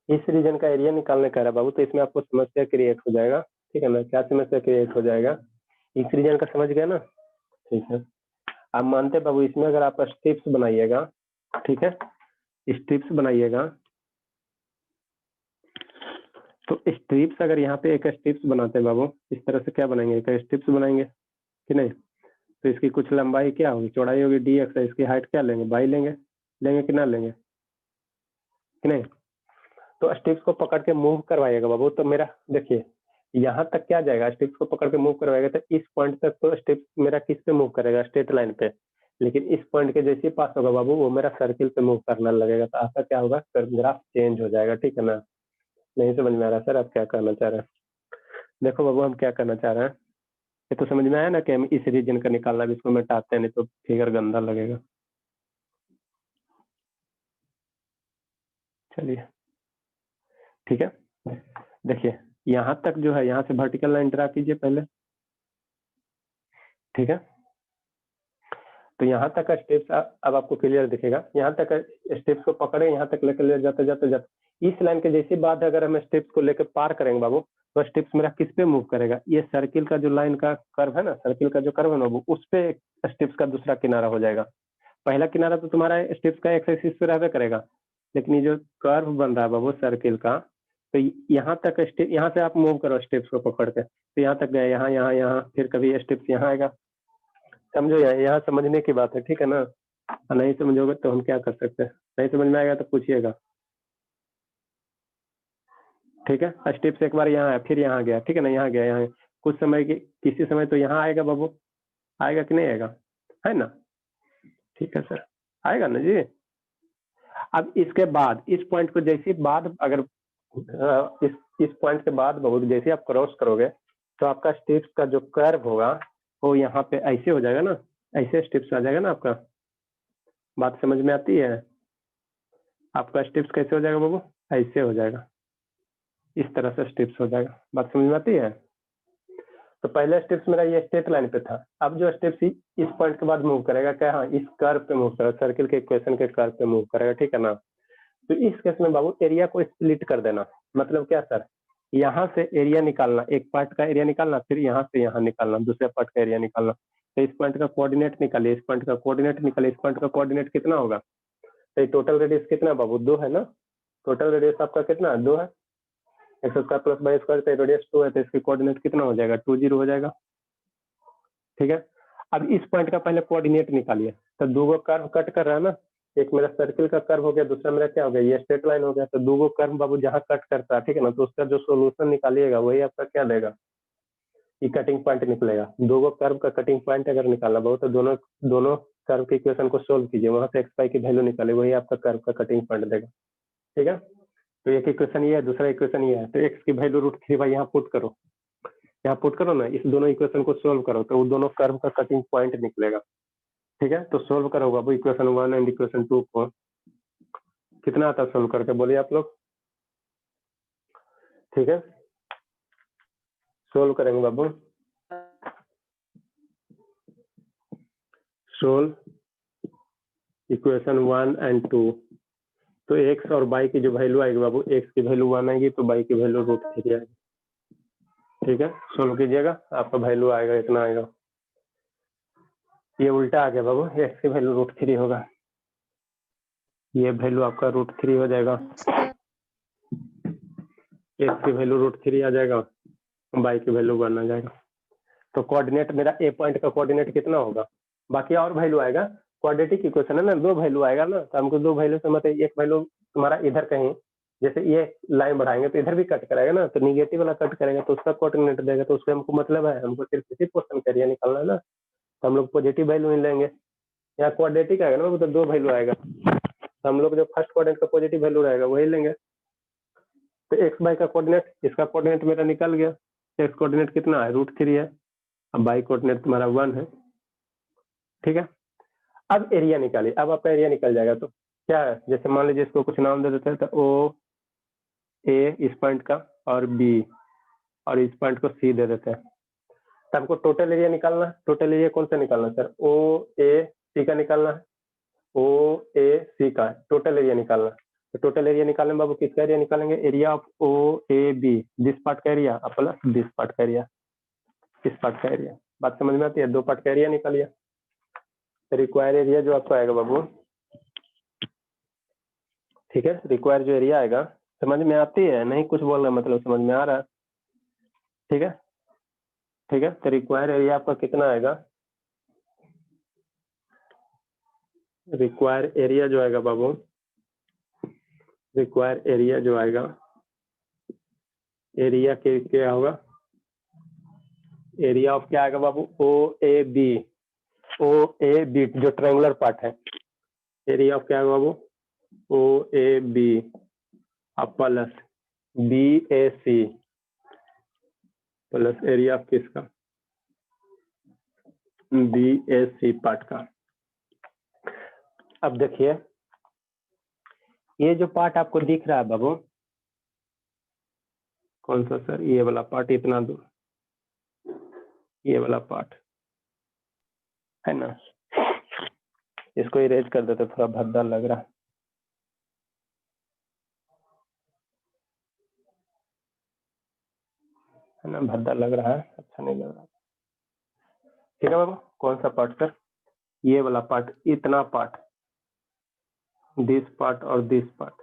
इस रीजन का एरिया निकालने का रहा बाबू, तो इसमें आपको समस्या क्रिएट हो जाएगा, ठीक है ना। क्या समस्या क्रिएट हो जाएगा, इस रीजन का समझ गया ना, ठीक है। आप मानते बाबू इसमें अगर आप स्ट्रिप्स बनाइएगा, ठीक है, स्ट्रिप्स बनाइएगा, तो स्ट्रिप्स अगर यहाँ पे एक स्ट्रिप्स बनाते हैं बाबू, इस तरह से क्या बनाएंगे, एक स्ट्रिप्स बनाएंगे कि नहीं, तो इसकी कुछ लंबाई क्या होगी, चौड़ाई होगी dx, इसकी हाइट क्या लेंगे, बाई लेंगे, लेंगे कि ना लेंगे कि नहीं। तो स्ट्रिप्स को पकड़ के मूव करवाइएगा बाबू, तो मेरा देखिए यहाँ तक क्या जाएगा, स्ट्रिप्स को पकड़ के मूव करवाएगा तो इस पॉइंट तक, तो स्ट्रिप्स मेरा किस पे मूव करेगा, स्ट्रेट लाइन पे, लेकिन इस पॉइंट के जैसे ही पास होगा बाबू वो मेरा सर्किल पे मूव करने लगेगा, तो आपका क्या होगा, ग्राफ चेंज हो जाएगा। ठीक है ना? नहीं समझ में आ रहा सर आप क्या करना चाह रहे हैं? देखो बाबू हम क्या करना चाह रहे हैं, ये तो समझ में आया ना कि हम इस रीजन का निकालना है, इसको मिटाते हैं नहीं तो फिगर गंदा लगेगा। चलिए ठीक है, देखिए यहाँ तक जो है, यहाँ से वर्टिकल लाइन ड्रा कीजिए पहले। ठीक है, तो यहाँ तक का स्टेप्स अब आपको क्लियर दिखेगा। यहाँ तक स्टेप्स को पकड़े, यहाँ तक लेकर ले जाते जाते जाते इस लाइन के जैसे बाद अगर हम स्टेप्स को लेकर पार करेंगे बाबू, तो स्टेप्स मेरा किस पे मूव करेगा, ये सर्किल का जो लाइन का कर्व है ना, सर्किल का जो कर्व है ना वो उस पे स्टेप्स का दूसरा किनारा हो जाएगा। पहला किनारा तो तुम्हारा स्टेप्स का एक्स एक्सिस पे रहबे करेगा, लेकिन ये जो कर्व बन रहा है बाबू सर्किल का, तो यहाँ तक स्टेप, यहाँ से आप मूव करो स्टेप्स को पकड़ के, तो यहाँ तक गए, यहाँ यहाँ यहाँ, फिर कभी स्टेप्स यहाँ आएगा। समझो यहाँ समझने की बात है, ठीक है ना? नहीं समझोगे तो हम क्या कर सकते हैं, नहीं समझ में आएगा तो पूछिएगा। ठीक है, स्टेप्स एक बार यहाँ है, फिर यहाँ गया, ठीक है ना, यहाँ गया, यहाँ कुछ समय की किसी समय तो यहाँ आएगा बाबू, आएगा कि नहीं आएगा, है ना? ठीक है सर, आएगा ना जी। अब इसके बाद इस पॉइंट को जैसे बाद अगर इस पॉइंट के बाद बाबू जैसे आप क्रॉस करोगे तो आपका स्टेप्स का जो कर्व होगा वो यहाँ पे ऐसे हो जाएगा ना, ऐसे स्टेप्स आ जाएगा ना आपका। बात समझ में आती है? आपका स्टेप्स कैसे हो जाएगा बाबू, ऐसे हो जाएगा, इस तरह से स्टेप्स हो जाएगा। बात समझ में आती है? तो पहले स्टेप्स मेरा ये स्ट्रेट लाइन पे था, अब जो स्टेप्स इस पॉइंट के बाद मूव करेगा क्या, हाँ इस कर्व पे मूव करेगा, सर्किल के इक्वेशन के कर्व पे मूव करेगा। ठीक है ना? तो इस केस में बाबू एरिया को स्प्लिट कर देना, मतलब क्या सर, यहाँ से एरिया निकालना, एक पार्ट का एरिया निकालना, फिर यहाँ से यहाँ निकालना दूसरे पार्ट का एरिया निकालना। तो इस पॉइंट का कोऑर्डिनेट निकालिए, इस पॉइंट का कोऑर्डिनेट निकालिए, इस पॉइंट का कोऑर्डिनेट कितना होगा, तो टोटल रेडियस कितना बाबू, 2 है ना? टोटल रेडियस आपका कितना है, 2 है। X square plus y square, तो रेडियस 2 है, तो इसकी कोऑर्डिनेट कितना हो जाएगा, 2 0 हो जाएगा। ठीक है, अब इस पॉइंट का पहले कोऑर्डिनेट निकालिए, तो 2 कर्व कट कर रहा है ना, एक मेरा सर्किल का कर्व हो गया, दूसरा मेरा क्या हो गया, ये स्ट्रेट लाइन हो गया। तो 2 कर्व बाबू जहां कट करता है, ठीक है ना, तो उसका जो सोल्यूशन निकालिएगा वही आपका क्या देगा, ये कटिंग पॉइंट निकलेगा। 2 कर्व का कटिंग पॉइंट अगर निकालना बाबू तो दोनों कर्व के इक्वेशन को सोल्व कीजिए, वहां से एक्स वाई की वैल्यू निकाले, वही आपका कर्व का कटिंग पॉइंट देगा। ठीक है, तो एक इक्वेशन ये है, दूसरा इक्वेशन ये है, तो एक्स की वैल्यू √3 यहाँ पुट करो, यहाँ पुट करो ना, इस दोनों इक्वेशन को सोल्व करो तो वो दोनों कर्व का कटिंग पॉइंट निकलेगा। ठीक है, तो सोल्व करो बाबू इक्वेशन 1 एंड इक्वेशन 2 को, कितना आता है सोल्व करके, बोलिए आप लोग। ठीक है, सोल्व करेंगे बाबू, सोल्व इक्वेशन 1 एंड 2, तो एक्स और वाई की जो वैल्यू आएगी बाबू, एक्स की वैल्यू 1 आएगी तो वाई की वैल्यू √3 आएगी। ठीक है, सोल्व कीजिएगा, आपका वैल्यू आएगा इतना आएगा, ये उल्टा आ गया बाबू, एक्स की वैल्यू √3 होगा, ये वैल्यू आपका √3 हो जाएगा, एक्स की वैल्यू √3 आ जाएगा, वाई की वैल्यू 1 आ जाएगा। तो कोऑर्डिनेट मेरा ए पॉइंट का कोऑर्डिनेट कितना होगा, बाकी और वैल्यू आएगा, क्वाड्रेटिक इक्वेशन है ना, 2 वैल्यू आएगा ना, तो हमको 2 वैल्यू से मतलब एक वैल्यू तुम्हारा इधर कहीं, जैसे ये लाइन बढ़ाएंगे तो इधर भी कट करेगा ना, तो निगेटिव वाला कट करेगा तो उसका कोऑर्डिनेट देगा, तो उससे हमको मतलब है, हमको सिर्फ इसी पोर्शन का एरिया निकालना है ना, तो हम लोग पॉजिटिव वैल्यू ही लेंगे। यहाँ क्वाड्रेटिक आएगा ना, वो तो 2 वैल्यू आएगा, तो हम लोग जो फर्स्ट क्वाड्रेंट का पॉजिटिव वैल्यू रहेगा वही लेंगे। तो एक्स वाई का कोऑर्डिनेट, इसका कोऑर्डिनेट मेरा निकल गया, एक्स कोऑर्डिनेट कितना है, √3 है, अब वाई कोऑर्डिनेट तुम्हारा 1 है। ठीक है, अब एरिया निकालिए, अब आपका एरिया निकल जाएगा। तो क्या है, जैसे मान लीजिए इसको कुछ नाम दे देते हैं, तो ओ ए इस पॉइंट का और बी और इस पॉइंट को सी दे देते हैं, तो हमको टोटल एरिया निकालना है। टोटल एरिया कौन सा निकालना है सर, ओ ए सी का निकालना है, ओ ए सी का टोटल एरिया निकालना है। तो टोटल एरिया निकालने में बाबू किसका एरिया निकालेंगे, area of O A B, this part का एरिया प्लस दिस पार्ट का एरिया, इस पार्ट का एरिया। बात समझ में आती है, 2 पार्ट का एरिया निकालिए, रिक्वायर एरिया जो आपका आएगा बाबू, ठीक है, रिक्वायर जो एरिया आएगा, समझ में आती है, नहीं कुछ बोल रहा मतलब समझ में आ रहा है। ठीक है, ठीक है, तो रिक्वायर एरिया आपका कितना आएगा, रिक्वायर एरिया जो आएगा बाबू, रिक्वायर एरिया जो आएगा, एरिया के क्या होगा, एरिया ऑफ क्या आएगा बाबू, O A B, O A B जो ट्रायंगुलर पार्ट है, एरिया ऑफ क्या है बाबू, O A B plus B A C plus area of किसका, बी ए सी पार्ट का। अब देखिए ये जो पार्ट आपको दिख रहा है बाबू, कौन सा सर, ये वाला पार्ट, इतना दूर ये वाला पार्ट है ना, इसको इरेज कर देते, थोड़ा भद्दा लग रहा है ना, भद्दा लग रहा है, अच्छा नहीं लग रहा। ठीक है बाबू, कौन सा पार्ट सर, ये वाला पार्ट, इतना पार्ट, दिस पार्ट और दिस पार्ट,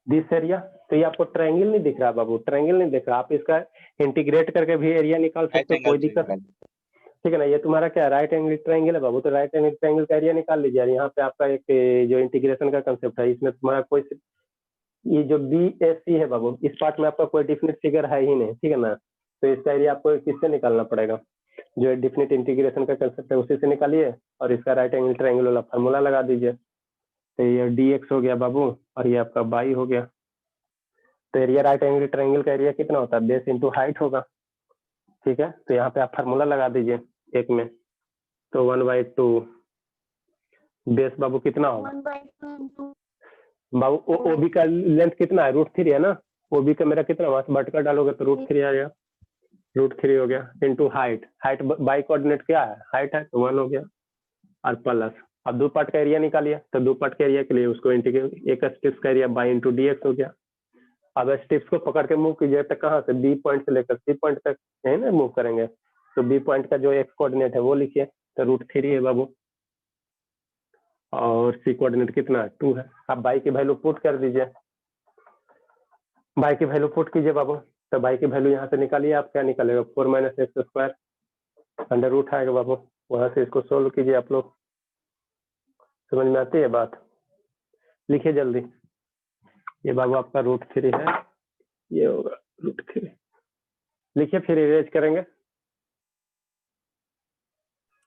दिस एरिया। तो ये आपको ट्रायंगल नहीं दिख रहा बाबू, ट्रायंगल नहीं दिख रहा, आप इसका इंटीग्रेट करके भी एरिया निकाल सकते हो, कोई दिक्कत नहीं। ठीक है ना, ये तुम्हारा क्या राइट एंगल ट्रायंगल है बाबू, तो राइट एंगल ट्रायंगल का एरिया निकाल लीजिए। यहाँ पे आपका एक जो इंटीग्रेशन का कंसेप्ट है, इसमें तुम्हारा कोई, ये जो बी एस सी है बाबू, इस पार्ट में आपका कोई डिफिनिट फिगर है ही नहीं, ठीक है ना, तो इसका एरिया आपको किससे निकालना पड़ेगा, जो डिफिनिट इंटीग्रेशन का कंसेप्ट है उसी से निकालिए, और इसका राइट एंगल ट्रायंगल वाला फार्मूला लगा दीजिए। तो ये डी एक्स हो गया बाबू, और ये आपका बाई हो गया। तो एरिया राइट एंगल ट्रायंगल का एरिया कितना होता है, बेस इंटू हाइट होगा। ठीक है, तो यहाँ पे आप फार्मूला लगा दीजिए एक में, तो 1/2 बेस बाबू कितना होगा बाबू, ओ बी का लेंथ कितना है, √3 है ना, ओ बी का मेरा कितना हुआ, बटका डालोगे तो √3 आ गया, √3 हो गया, into height, height by coordinate क्या है, हाइट है, तो 1 हो गया, और प्लस, अब दो पार्ट का एरिया निकालिए, तो दो पार्ट का एरिया के लिए उसको इंटीग्रेट, एक स्ट्रिप्स का area by into d x हो गया। अब स्ट्रिप्स को पकड़ के मूव कीजिए, तक कहाँ से, बी पॉइंट से लेकर सी पॉइंट तक है ना मूव करेंगे, तो बी पॉइंट का जो एक्स कोऑर्डिनेट है वो लिखिए, तो √3 है बाबू, और सी कोऑर्डिनेट कितना है, 2 है। अब बाई की वैल्यू पुट कर दीजिए, बाई की वैल्यू पुट कीजिए बाबू, तो बाई की वैल्यू यहाँ से निकालिए, आप क्या निकालेगा, 4 - x² अंडर रूट आएगा बाबू, वहां से इसको सोल्व कीजिए आप लोग, समझ में आती है बात, लिखिए जल्दी। ये बाबू आपका √3 है, ये होगा √3, लिखिए फिर इरेज करेंगे।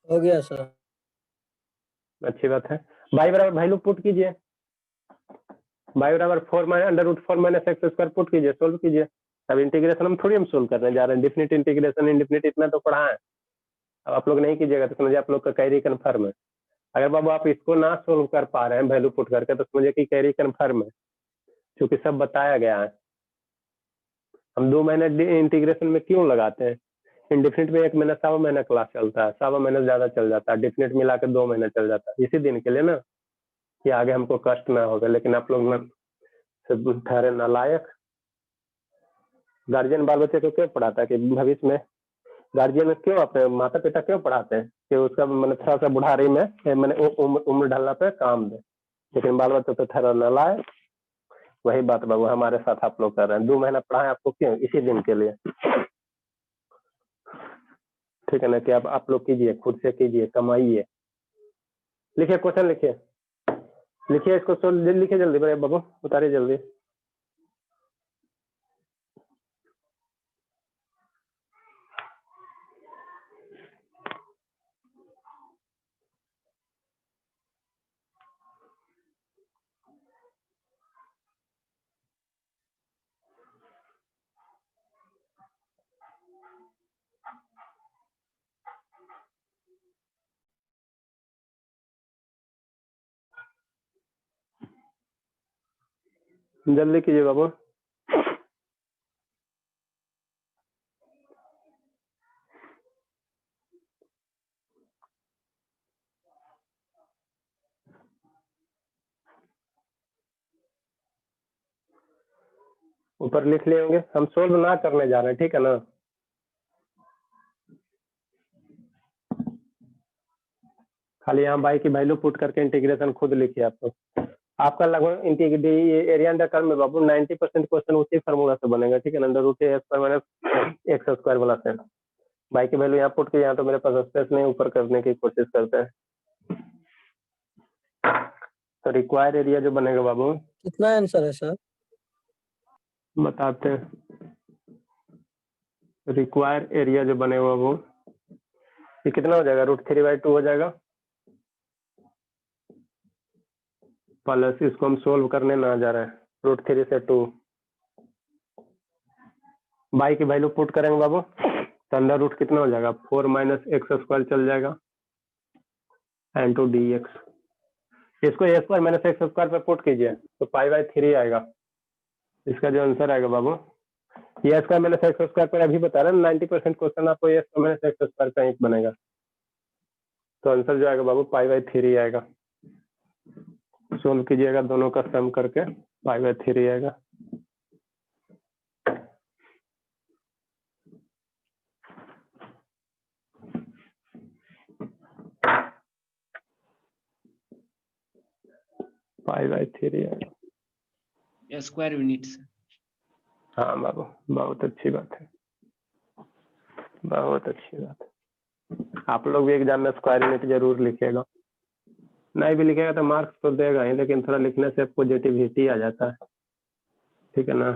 हो गया सर। अच्छी बात है, बाई बराबर वैल्यू पुट कीजिए, बाई बराबर 4 - x² पुट कीजिए, सोल्व कीजिए। अब इंटीग्रेशन हम थोड़ी हम सोल्व करने जा रहे हैं, डिफिनिट इंटीग्रेशन इंडिफिनिट इतना तो पढ़ा है, अब आप लोग नहीं कीजिएगा तो समझिए आप लोग का कैरी कन्फर्म है। अगर बाबू आप इसको ना सोल्व कर पा रहे हैं वैल्यू पुट करके, तो समझिए कि कैरी कन्फर्म है, क्योंकि सब बताया गया है। हम 2 महीने इंटीग्रेशन में क्यों लगाते हैं, इंडिफिनिट में 1 महीना 1.25 महीना क्लास चलता है, 1.25 महीना ज्यादा चल जाता है, डिफिनिट मिला के 2 महीना चल जाता है, इसी दिन के लिए ना, कि आगे हमको कष्ट ना होगा। लेकिन आप लोग ना ठहरे नालायक, गार्जियन बाल बच्चे को क्यों पढ़ाता है, कि भविष्य में गार्जियन क्यों अपने माता पिता क्यों पढ़ाते हैं, कि उसका मैंने थोड़ा सा बुढ़ारी में मैंने उम्र ढलना पे काम दे, लेकिन बाल बच्चे तो ठहरा नालायक। वही बात बाबू हमारे साथ आप लोग कर रहे हैं, 2 महीना पढ़ाए आपको क्यों, इसी दिन के लिए। ठीक है ना, कि आप लोग कीजिए, खुद से कीजिए, कमाइए। लिखिए क्वेश्चन, लिखिए लिखिए इसको सोल्व, लिखिए जल्दी बड़े बाबू, उतारिए जल्दी। जल्दी कीजिए बाबू। ऊपर लिख लिए होंगे, हम सोल्व ना करने जा रहे हैं, ठीक है ना। खाली यहाँ बाई की वैल्यू पुट करके इंटीग्रेशन खुद लिखिए आप लोग। आपका लगभग एरिया अंडर कर्व में बाबू 90% क्वेश्चन उसी फार्मूला से बनेगा, ठीक है ना, √2 x² वाला से। बाई की वैल्यू यहाँ पुट की, यहाँ तो मेरे पास स्पेस नहीं, ऊपर करने की कोशिश करते हैं। तो रिक्वायर्ड एरिया जो बनेगा बाबू, कितना आंसर है सर? बताते हैं। रिक्वायर्ड एरिया जो बनेगा बाबू ये कितना हो जाएगा, √3/2 हो जाएगा, प्लस इसको हम सोल्व करने ना जा रहे हैं, √3 से 2, बाई की वैल्यू पुट करेंगे बाबू, तो अंडर रूट कितना हो जाएगा, 4 - x² चल जाएगा into dx। इसको a² - x² पे पुट कीजिए तो π/3 आएगा। इसका जो आंसर आएगा बाबू, ये a² - x² पर अभी बता रहे हैं 90% क्वेश्चन आपको a² - x² का ही बनेगा, तो आंसर जो आएगा बाबू π/3 आएगा। सोल्व कीजिएगा दोनों का सम करके, π/3 आएगा। π/3 आएगा। Square units. हाँ बाबू, बहुत अच्छी बात है, बहुत अच्छी बात है। आप लोग भी एग्जाम में स्क्वायर यूनिट जरूर लिखिएगा, नहीं भी लिखेगा तो मार्क्स तो देगा ही, लेकिन थोड़ा लिखने से पॉजिटिविटी आ जाता है, ठीक है ना,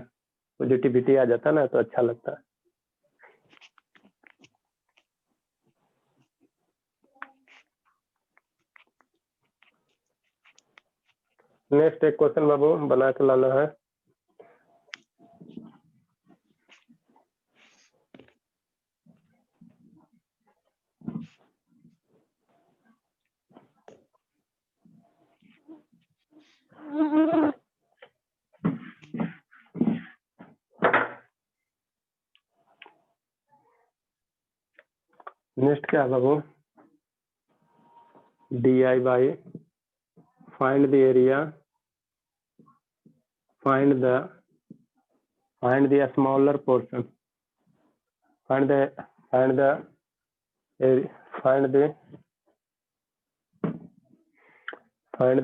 पॉजिटिविटी आ जाता है ना तो अच्छा लगता है। नेक्स्ट एक क्वेश्चन बाबू बना के लाना है। नेक्स्ट क्या है बाबू, DI by find the area, find the smaller portion, find the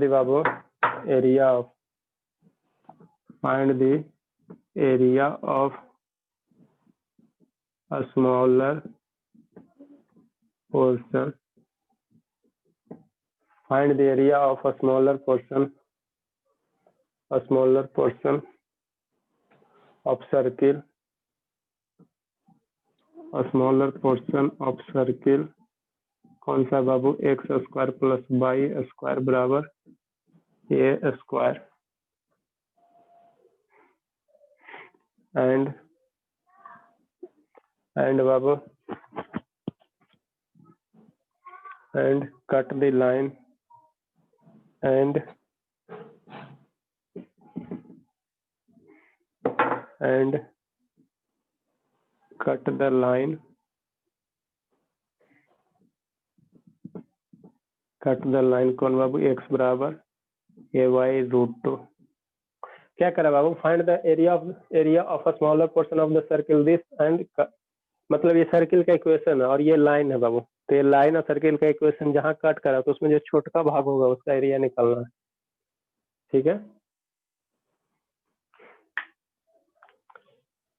Babu area of, find the area of a smaller portion, find the area of a smaller portion of circle, a smaller portion of circle, कौन सा बाबू, x² + y² बराबर a², and Babu and cut the line and cut the line कौन बाबू, x बराबर a/√2। क्या करा बाबू, find the area of a smaller portion of the circle this and, मतलब ये सर्किल का इक्वेशन है और ये लाइन है बाबू, तो ये लाइन और सर्किल का इक्वेशन जहां कट करा तो उसमें जो छोटा भाग होगा उसका एरिया निकालना है, ठीक है।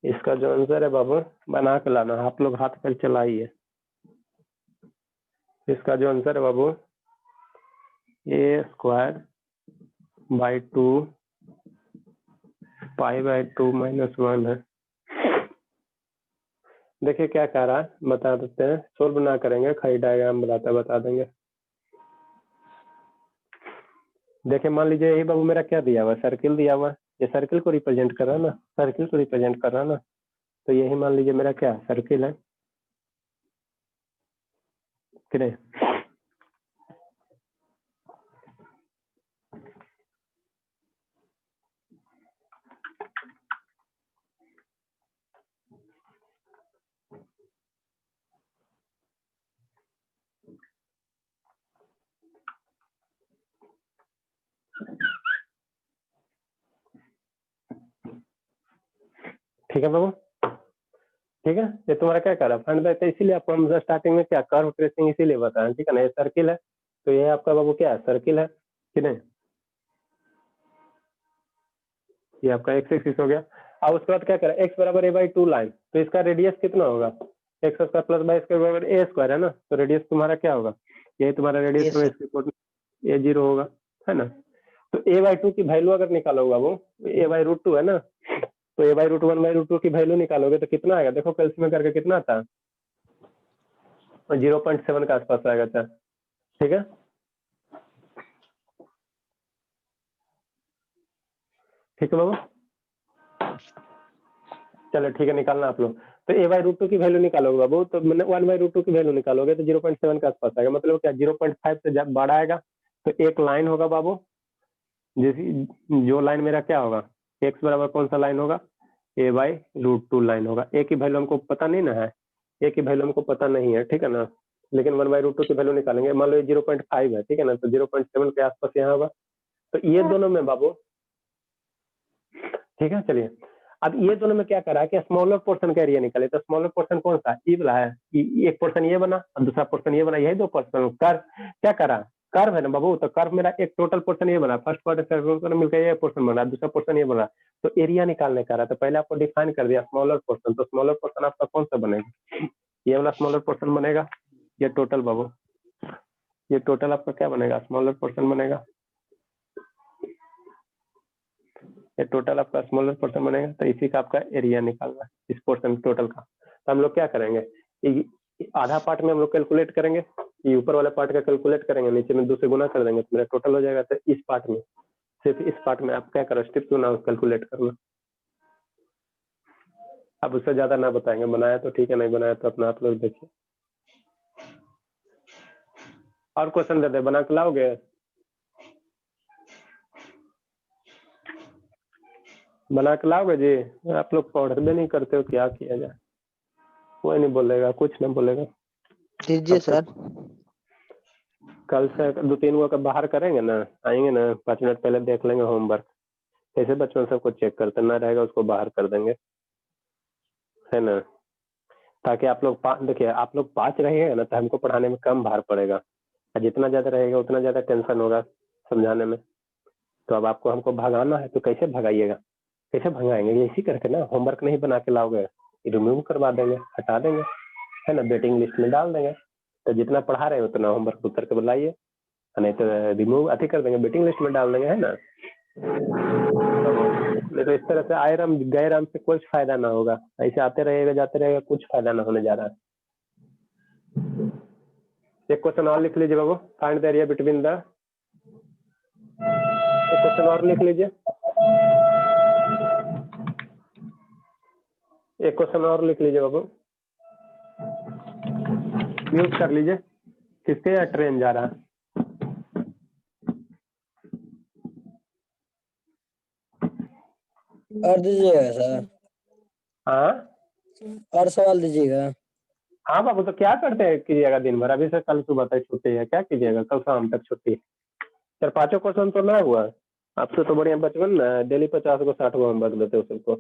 इसका जो आंसर है बाबू बना के लाना, आप लोग हाथ पर चलाइए। इसका जो आंसर है बाबू a²/2 π/2 - 1 है। देखिए क्या कह रहा है बता देते हैं, सोल्व ना करेंगे, खाली डायग्राम बता देंगे। देखिए मान लीजिए यही बाबू मेरा क्या दिया हुआ है, सर्किल दिया हुआ है, ये सर्किल को रिप्रेजेंट कर रहा है ना, सर्किल को रिप्रेजेंट कर रहा है ना, तो यही मान लीजिए मेरा क्या सर्किल है कि नहीं। ठीक है बाबू, ठीक है, ये तुम्हारा क्या कर रहा है फंड, तो इसीलिए आपको हम स्टार्टिंग में क्या कर्व ट्रेसिंग इसीलिए बताएं, ठीक है ना। ये सर्किल है तो ये आपका बाबू क्या है, सर्किल है कि नहीं, ये आपका x एक्सिस हो गया। अब उसके बाद क्या करें, x बराबर a/2 लाइन, तो इसका रेडियस कितना होगा, x² + y² बराबर a² है ना, तो रेडियस तुम्हारा क्या होगा, यही तुम्हारा रेडियस a0 होगा, है ना। तो a/2 की वैल्यू अगर निकालोगे वो a/√2 है ना, तो a/√1/√2 की वैल्यू निकालोगे तो कितना आएगा, देखो कैलकुलेट करके कितना आता है, और 0.7 के आसपास आएगा सर, ठीक है। ठीक है बाबू, चलो ठीक है, निकालना आप लोग। तो a/√2 की वैल्यू निकालोगे बाबू, तो मैंने 1/√2 की वैल्यू निकालोगे तो 0.7 के आसपास आएगा, मतलब क्या 0.5 से बड़ा आएगा। तो एक लाइन होगा बाबू, जो लाइन मेरा क्या होगा, x बराबर कौन सा लाइन होगा, a/√2 लाइन होगा। a की वैल्यू हमको पता नहीं ना है, a की वैल्यू हमको पता नहीं है, ठीक है ना, लेकिन 1/√2 की वैल्यू निकालेंगे। मान लो ये 0.5 है, ठीक है ना, तो 0.7 के आसपास यहाँ होगा। तो ये दोनों में बाबू, ठीक है, चलिए अब ये दोनों में क्या करा कि स्मॉलर पोर्शन का एरिया निकाले। तो स्मॉलर पोर्शन कौन सा, ई वाला है, एक पोर्शन ये बना और दूसरा पोर्शन ये बना, यही दो पोर्शन। कर्व क्या करा, कर्व है ना बाबू, तो कर्व मेरा एक टोटल पोर्शन ये बना, फर्स्ट पार्ट मिलकर ये पोर्शन बना, दूसरा पोर्शन ये बना। तो एरिया निकालने का रहा, तो पहले आपको डिफाइन कर दिया स्मॉलर पोर्शन। तो स्मॉलर पोर्शन आपका कौन सा बनेगा, ये वाला स्मॉलर पोर्शन बनेगा, ये टोटल बाबू, ये टोटल आपका क्या बनेगा, स्मॉलर पोर्शन बनेगा, ये टोटल आपका स्मॉलर पोर्शन बनेगा। तो इसी का आपका एरिया निकालना है, इस पोर्शन टोटल का। तो हम लोग क्या करेंगे, आधा पार्ट में हम लोग कैलकुलेट करेंगे, ये ऊपर वाले पार्ट का कैलकुलेट करेंगे, नीचे में 2 से गुना कर देंगे, तो मेरा टोटल हो जाएगा। तो इस पार्ट में, सिर्फ इस पार्ट में आप क्या करो, स्टेप चुना कैलकुलेट करना। अब उससे ज्यादा ना बताएंगे, बनाया तो ठीक है, नहीं बनाया तो अपना आप लोग देखिए। और क्वेश्चन दे दे, बना के लाओगे, बना के लाओगे जी। आप लोग पढ़ते नहीं करते हो, क्या किया जाए, कोई नहीं बोलेगा, कुछ नहीं बोलेगा। दीजिए सर। कल से 2-3 को बाहर करेंगे ना, आएंगे ना 5 मिनट पहले देख लेंगे होमवर्क, कैसे बच्चों सबको चेक करते ना रहेगा, उसको बाहर कर देंगे, है ना, ताकि आप लोग देखिए, आप लोग 5 रहेंगे ना तो हमको पढ़ाने में कम भार पड़ेगा, और जितना ज्यादा रहेगा उतना ज्यादा टेंशन होगा समझाने में। तो अब आपको हमको भगाना है, तो कैसे भगाइएगा, कैसे भगाएंगे, इसी करके ना, होमवर्क नहीं बना के लाओगे, रिमूव करवा देंगे, हटा देंगे, है ना, वेटिंग लिस्ट में डाल देंगे। तो जितना पढ़ा रहे हो उतना होमवर्क उतर के बुलाइए, नहीं तो रिमूव अति कर देंगे, वेटिंग लिस्ट में डाल देंगे, है ना। तो इस तरह से आए राम गए राम से कुछ फायदा ना होगा, ऐसे आते रहेगा जाते रहेगा, कुछ फायदा ना होने जा रहा है। एक क्वेश्चन और लिख लीजिए बाबू, find the area between the, एक क्वेश्चन और लिख लीजिए, एक क्वेश्चन और लिख लीजिए बाबू, म्यूट कर लीजिए, किसके यहाँ ट्रेन जा रहा है। और दीजिएगा सर, हाँ और सवाल दीजिएगा। हाँ बाबू, तो क्या करते हैं कीजिएगा दिन भर, अभी से कल सुबह तक छुट्टी है, क्या कीजिएगा, कल शाम तक छुट्टी है। 4-5 क्वेश्चन तो ना हुआ, आपसे तो बढ़िया बचपन ना, डेली 50 को 60 को होमवर्क देते हो सबको।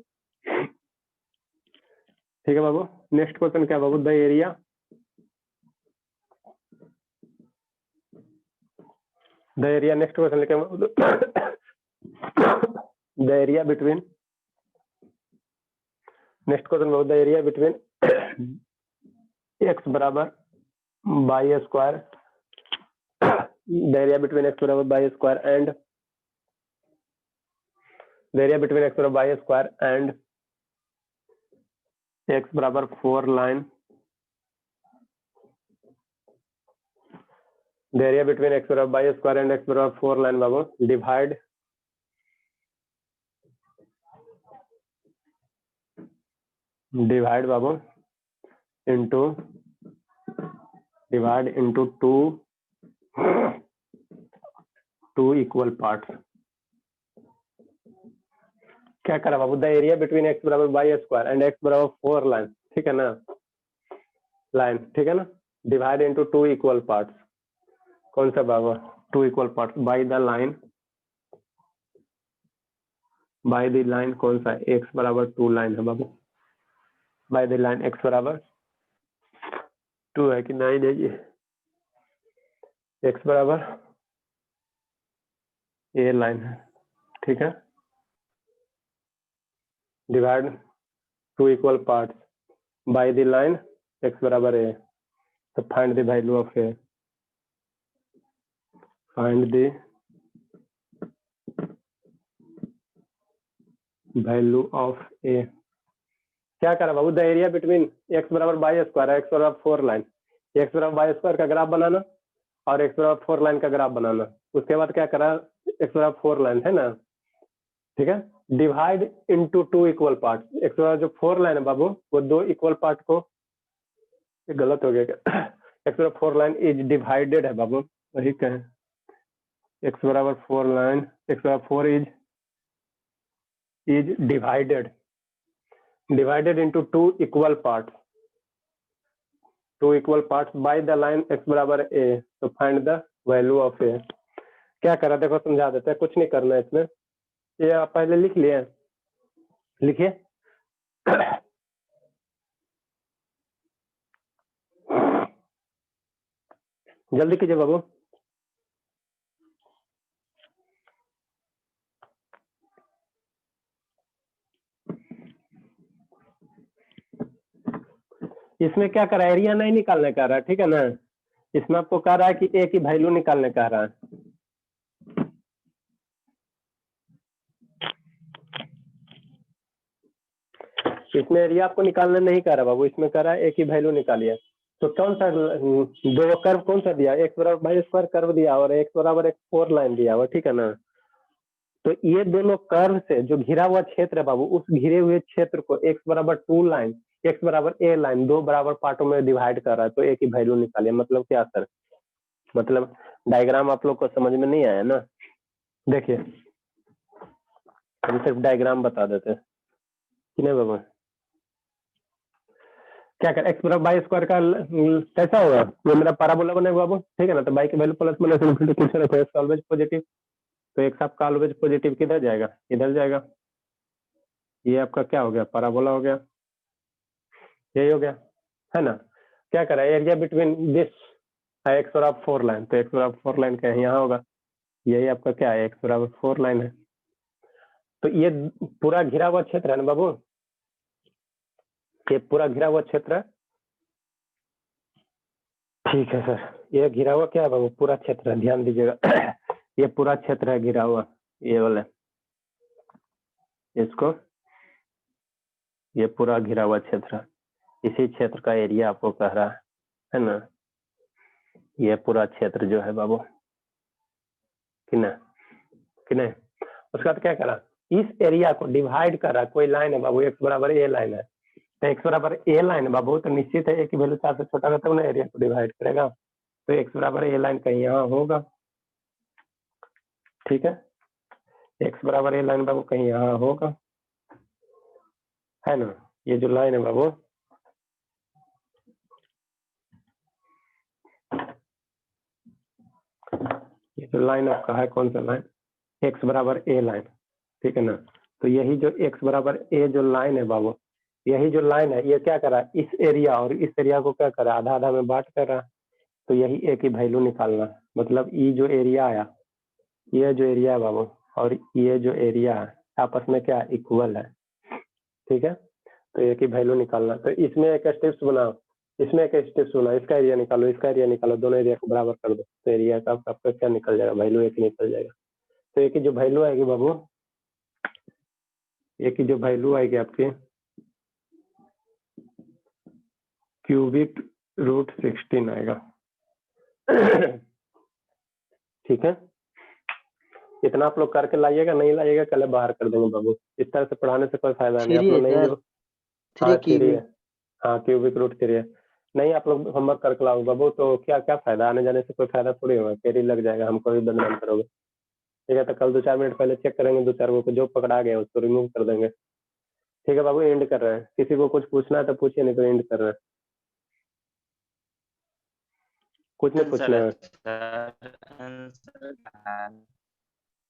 ठीक है बाबू, नेक्स्ट क्वेश्चन क्या बाबू, the area, the area, next question लिखे, the area between, next question बाबू, द एरिया बिटवीन x बराबर y square, the area between x बराबर y square and, the area between x बराबर बाई स्क्वायर एंड x बराबर 4 line, the area between x बराबर y square and x बराबर 4 line बाबू, divide बाबू into, divide into two equal part. क्या करा बाबू, द एरिया बिटवीन x बराबर बाई स्क्वायर एंड x बराबर 4 लाइन, ठीक है ना, लाइन, ठीक है ना, डिवाइड इंटू 2 इक्वल पार्ट। कौन सा बाबू, 2 equal part by the line, by the line कौन सा, x बराबर 2 लाइन है बाबू, बाई द लाइन x बराबर 2 है कि 9 है ये, x बराबर a लाइन है, ठीक है, divide 2 equal parts by the line x बराबर a। तो find the value of a, find the value of a। क्या करा बाबू, द एरिया बिटवीन x बराबर बाई स्क्वायर, x बराबर 4 लाइन, एक्स बराबर वाई स्क्वायर का ग्राफ बनाना और एक्स बराबर 4 लाइन का ग्राफ बनाना। उसके बाद क्या करा, एक्स बराबर 4 लाइन है ना, ठीक है, divide into 2 equal part. X बराबर जो 4 लाइन है बाबू वो 2 इक्वल पार्ट को, ये गलत हो गया क्या, एक्स बराबर 4 लाइन इज डिवाइडेड है बाबू, वही कहें एक्स बराबर 4 लाइन, एक्स बराबर 4 is divided into 2 equal parts, 2 equal parts by the line x बराबर a, तो find the value of a। क्या करा देखो समझा देते हैं, कुछ नहीं करना है इसमें, ये आप पहले लिख लिए, लिखिए जल्दी कीजिए बाबू। इसमें क्या करा, एरिया नहीं निकालने का रहा है, ठीक है ना, इसमें आपको कह रहा है कि ए की वैल्यू निकालने का रहा है। इसमें एरिया आपको निकालना नहीं कह रहा बाबू, इसमें कह रहा है ए की वैल्यू निकालिए। तो कौन सा दो कर्व कौन सा दिया, एक्स बराबर वाई स्क्वायर कर्व दिया और एक्स बराबर एक 4 लाइन दिया हुआ, ठीक है ना। तो ये दोनों कर्व से जो घिरा हुआ क्षेत्र है बाबू, उस घिरे हुए क्षेत्र को एक्स बराबर 2 लाइन, एक्स बराबर ए लाइन, दो बराबर पार्टों में डिवाइड कर रहा है, तो ए की वैल्यू निकालिए। मतलब क्या सर, मतलब डायग्राम आप लोग को समझ में नहीं आया ना, देखिए हम सिर्फ डायग्राम बता देते हैं कि नहीं बाबू। क्या कर, एक्स बराबर वाई स्क्वायर का कैसा होगा, ये मेरा पैराबोला बनेगा बाबू, ठीक है ना। तो वाई की वैल्यू प्लस माइनस इनफिनिटी कुछ रखो, एक्स ऑलवेज पॉजिटिव, तो एक्स आपका ऑलवेज पॉजिटिव किधर जाएगा, इधर जाएगा। ये आपका क्या हो गया, पैराबोला हो गया, यही हो गया है ना। क्या करा, एरिया बिटवीन दिस एक्स बराबर 4 लाइन, तो एक्स बराबर 4 लाइन का यहाँ होगा, यही आपका क्या है, एक्स बराबर 4 लाइन है। तो ये पूरा घिरा हुआ क्षेत्र है ना बाबू, ये पूरा घिरा हुआ क्षेत्र है, ठीक है सर। ये घिरा हुआ क्या है बाबू, पूरा क्षेत्र है, ध्यान दीजिएगा ये पूरा क्षेत्र है घिरा हुआ, ये वाला इसको, ये पूरा घिरा हुआ क्षेत्र, इसी क्षेत्र का एरिया आपको कह रहा है ना। ये पूरा क्षेत्र जो है बाबू, कि नहीं। उसके बाद क्या करा, इस एरिया को डिवाइड करा, कोई लाइन है बाबू, एक्स बराबर ए लाइन है, तो एक्स बराबर ए लाइन बाबू, तो निश्चित है ए की वैल्यू 4 से छोटा रहता है ना, एरिया को डिवाइड करेगा, तो एक्स बराबर ए लाइन कहीं यहाँ होगा, ठीक है। एक्स बराबर ए लाइन बाबू कहीं यहाँ होगा, है ना। ये जो लाइन है बाबू, ये जो लाइन आपका है, कौन सा लाइन, एक्स बराबर ए लाइन, ठीक है ना। तो यही जो एक्स बराबर ए जो लाइन है बाबू, यही जो लाइन है, ये क्या करा, इस एरिया और इस एरिया को क्या करा, आधा आधा में बांट कर रहा, तो यही ए की वैल्यू निकालना। मतलब ये जो एरिया आया, ये जो एरिया है बाबू और ये जो एरिया है, आपस में क्या इक्वल है, ठीक है। तो ए की वैल्यू निकालना, तो इसमें एक स्टेप्स बनाओ, इसमें एक स्टेप्स बनाओ, इसका एरिया निकालो, इसका एरिया निकालो, दोनों एरिया को बराबर कर दो, तो एरिया का आपका क्या निकल जाएगा, वैल्यू एक निकल जाएगा। तो ए की जो वैल्यू आएगी बाबू, ए की जो वैल्यू आएगी आपकी क्यूबिक रूट 16 आएगा ठीक है। इतना आप लोग करके लाइएगा, नहीं लाइएगा कल बाहर कर देंगे बाबू, इस तरह से पढ़ाने से कोई फायदा नहीं। आप लोग नहीं जो, हाँ थ्री है, हाँ क्यूबिक रूट 3 है, नहीं आप लोग होमवर्क करके लाओ बाबू, तो क्या क्या फायदा, आने जाने से कोई फायदा थोड़ी होगा, कैरी लग जाएगा, हमको भी बदनाम करोगे, ठीक है। तो कल 2-4 मिनट पहले चेक करेंगे, 2-4 को जो पकड़ा गया उसको रिमूव कर देंगे, ठीक है बाबू। एंड कर रहे हैं, किसी को कुछ पूछना है तो पूछिए, नहीं तो एंड कर रहे हैं, कुछ नहीं पूछना है। आंसर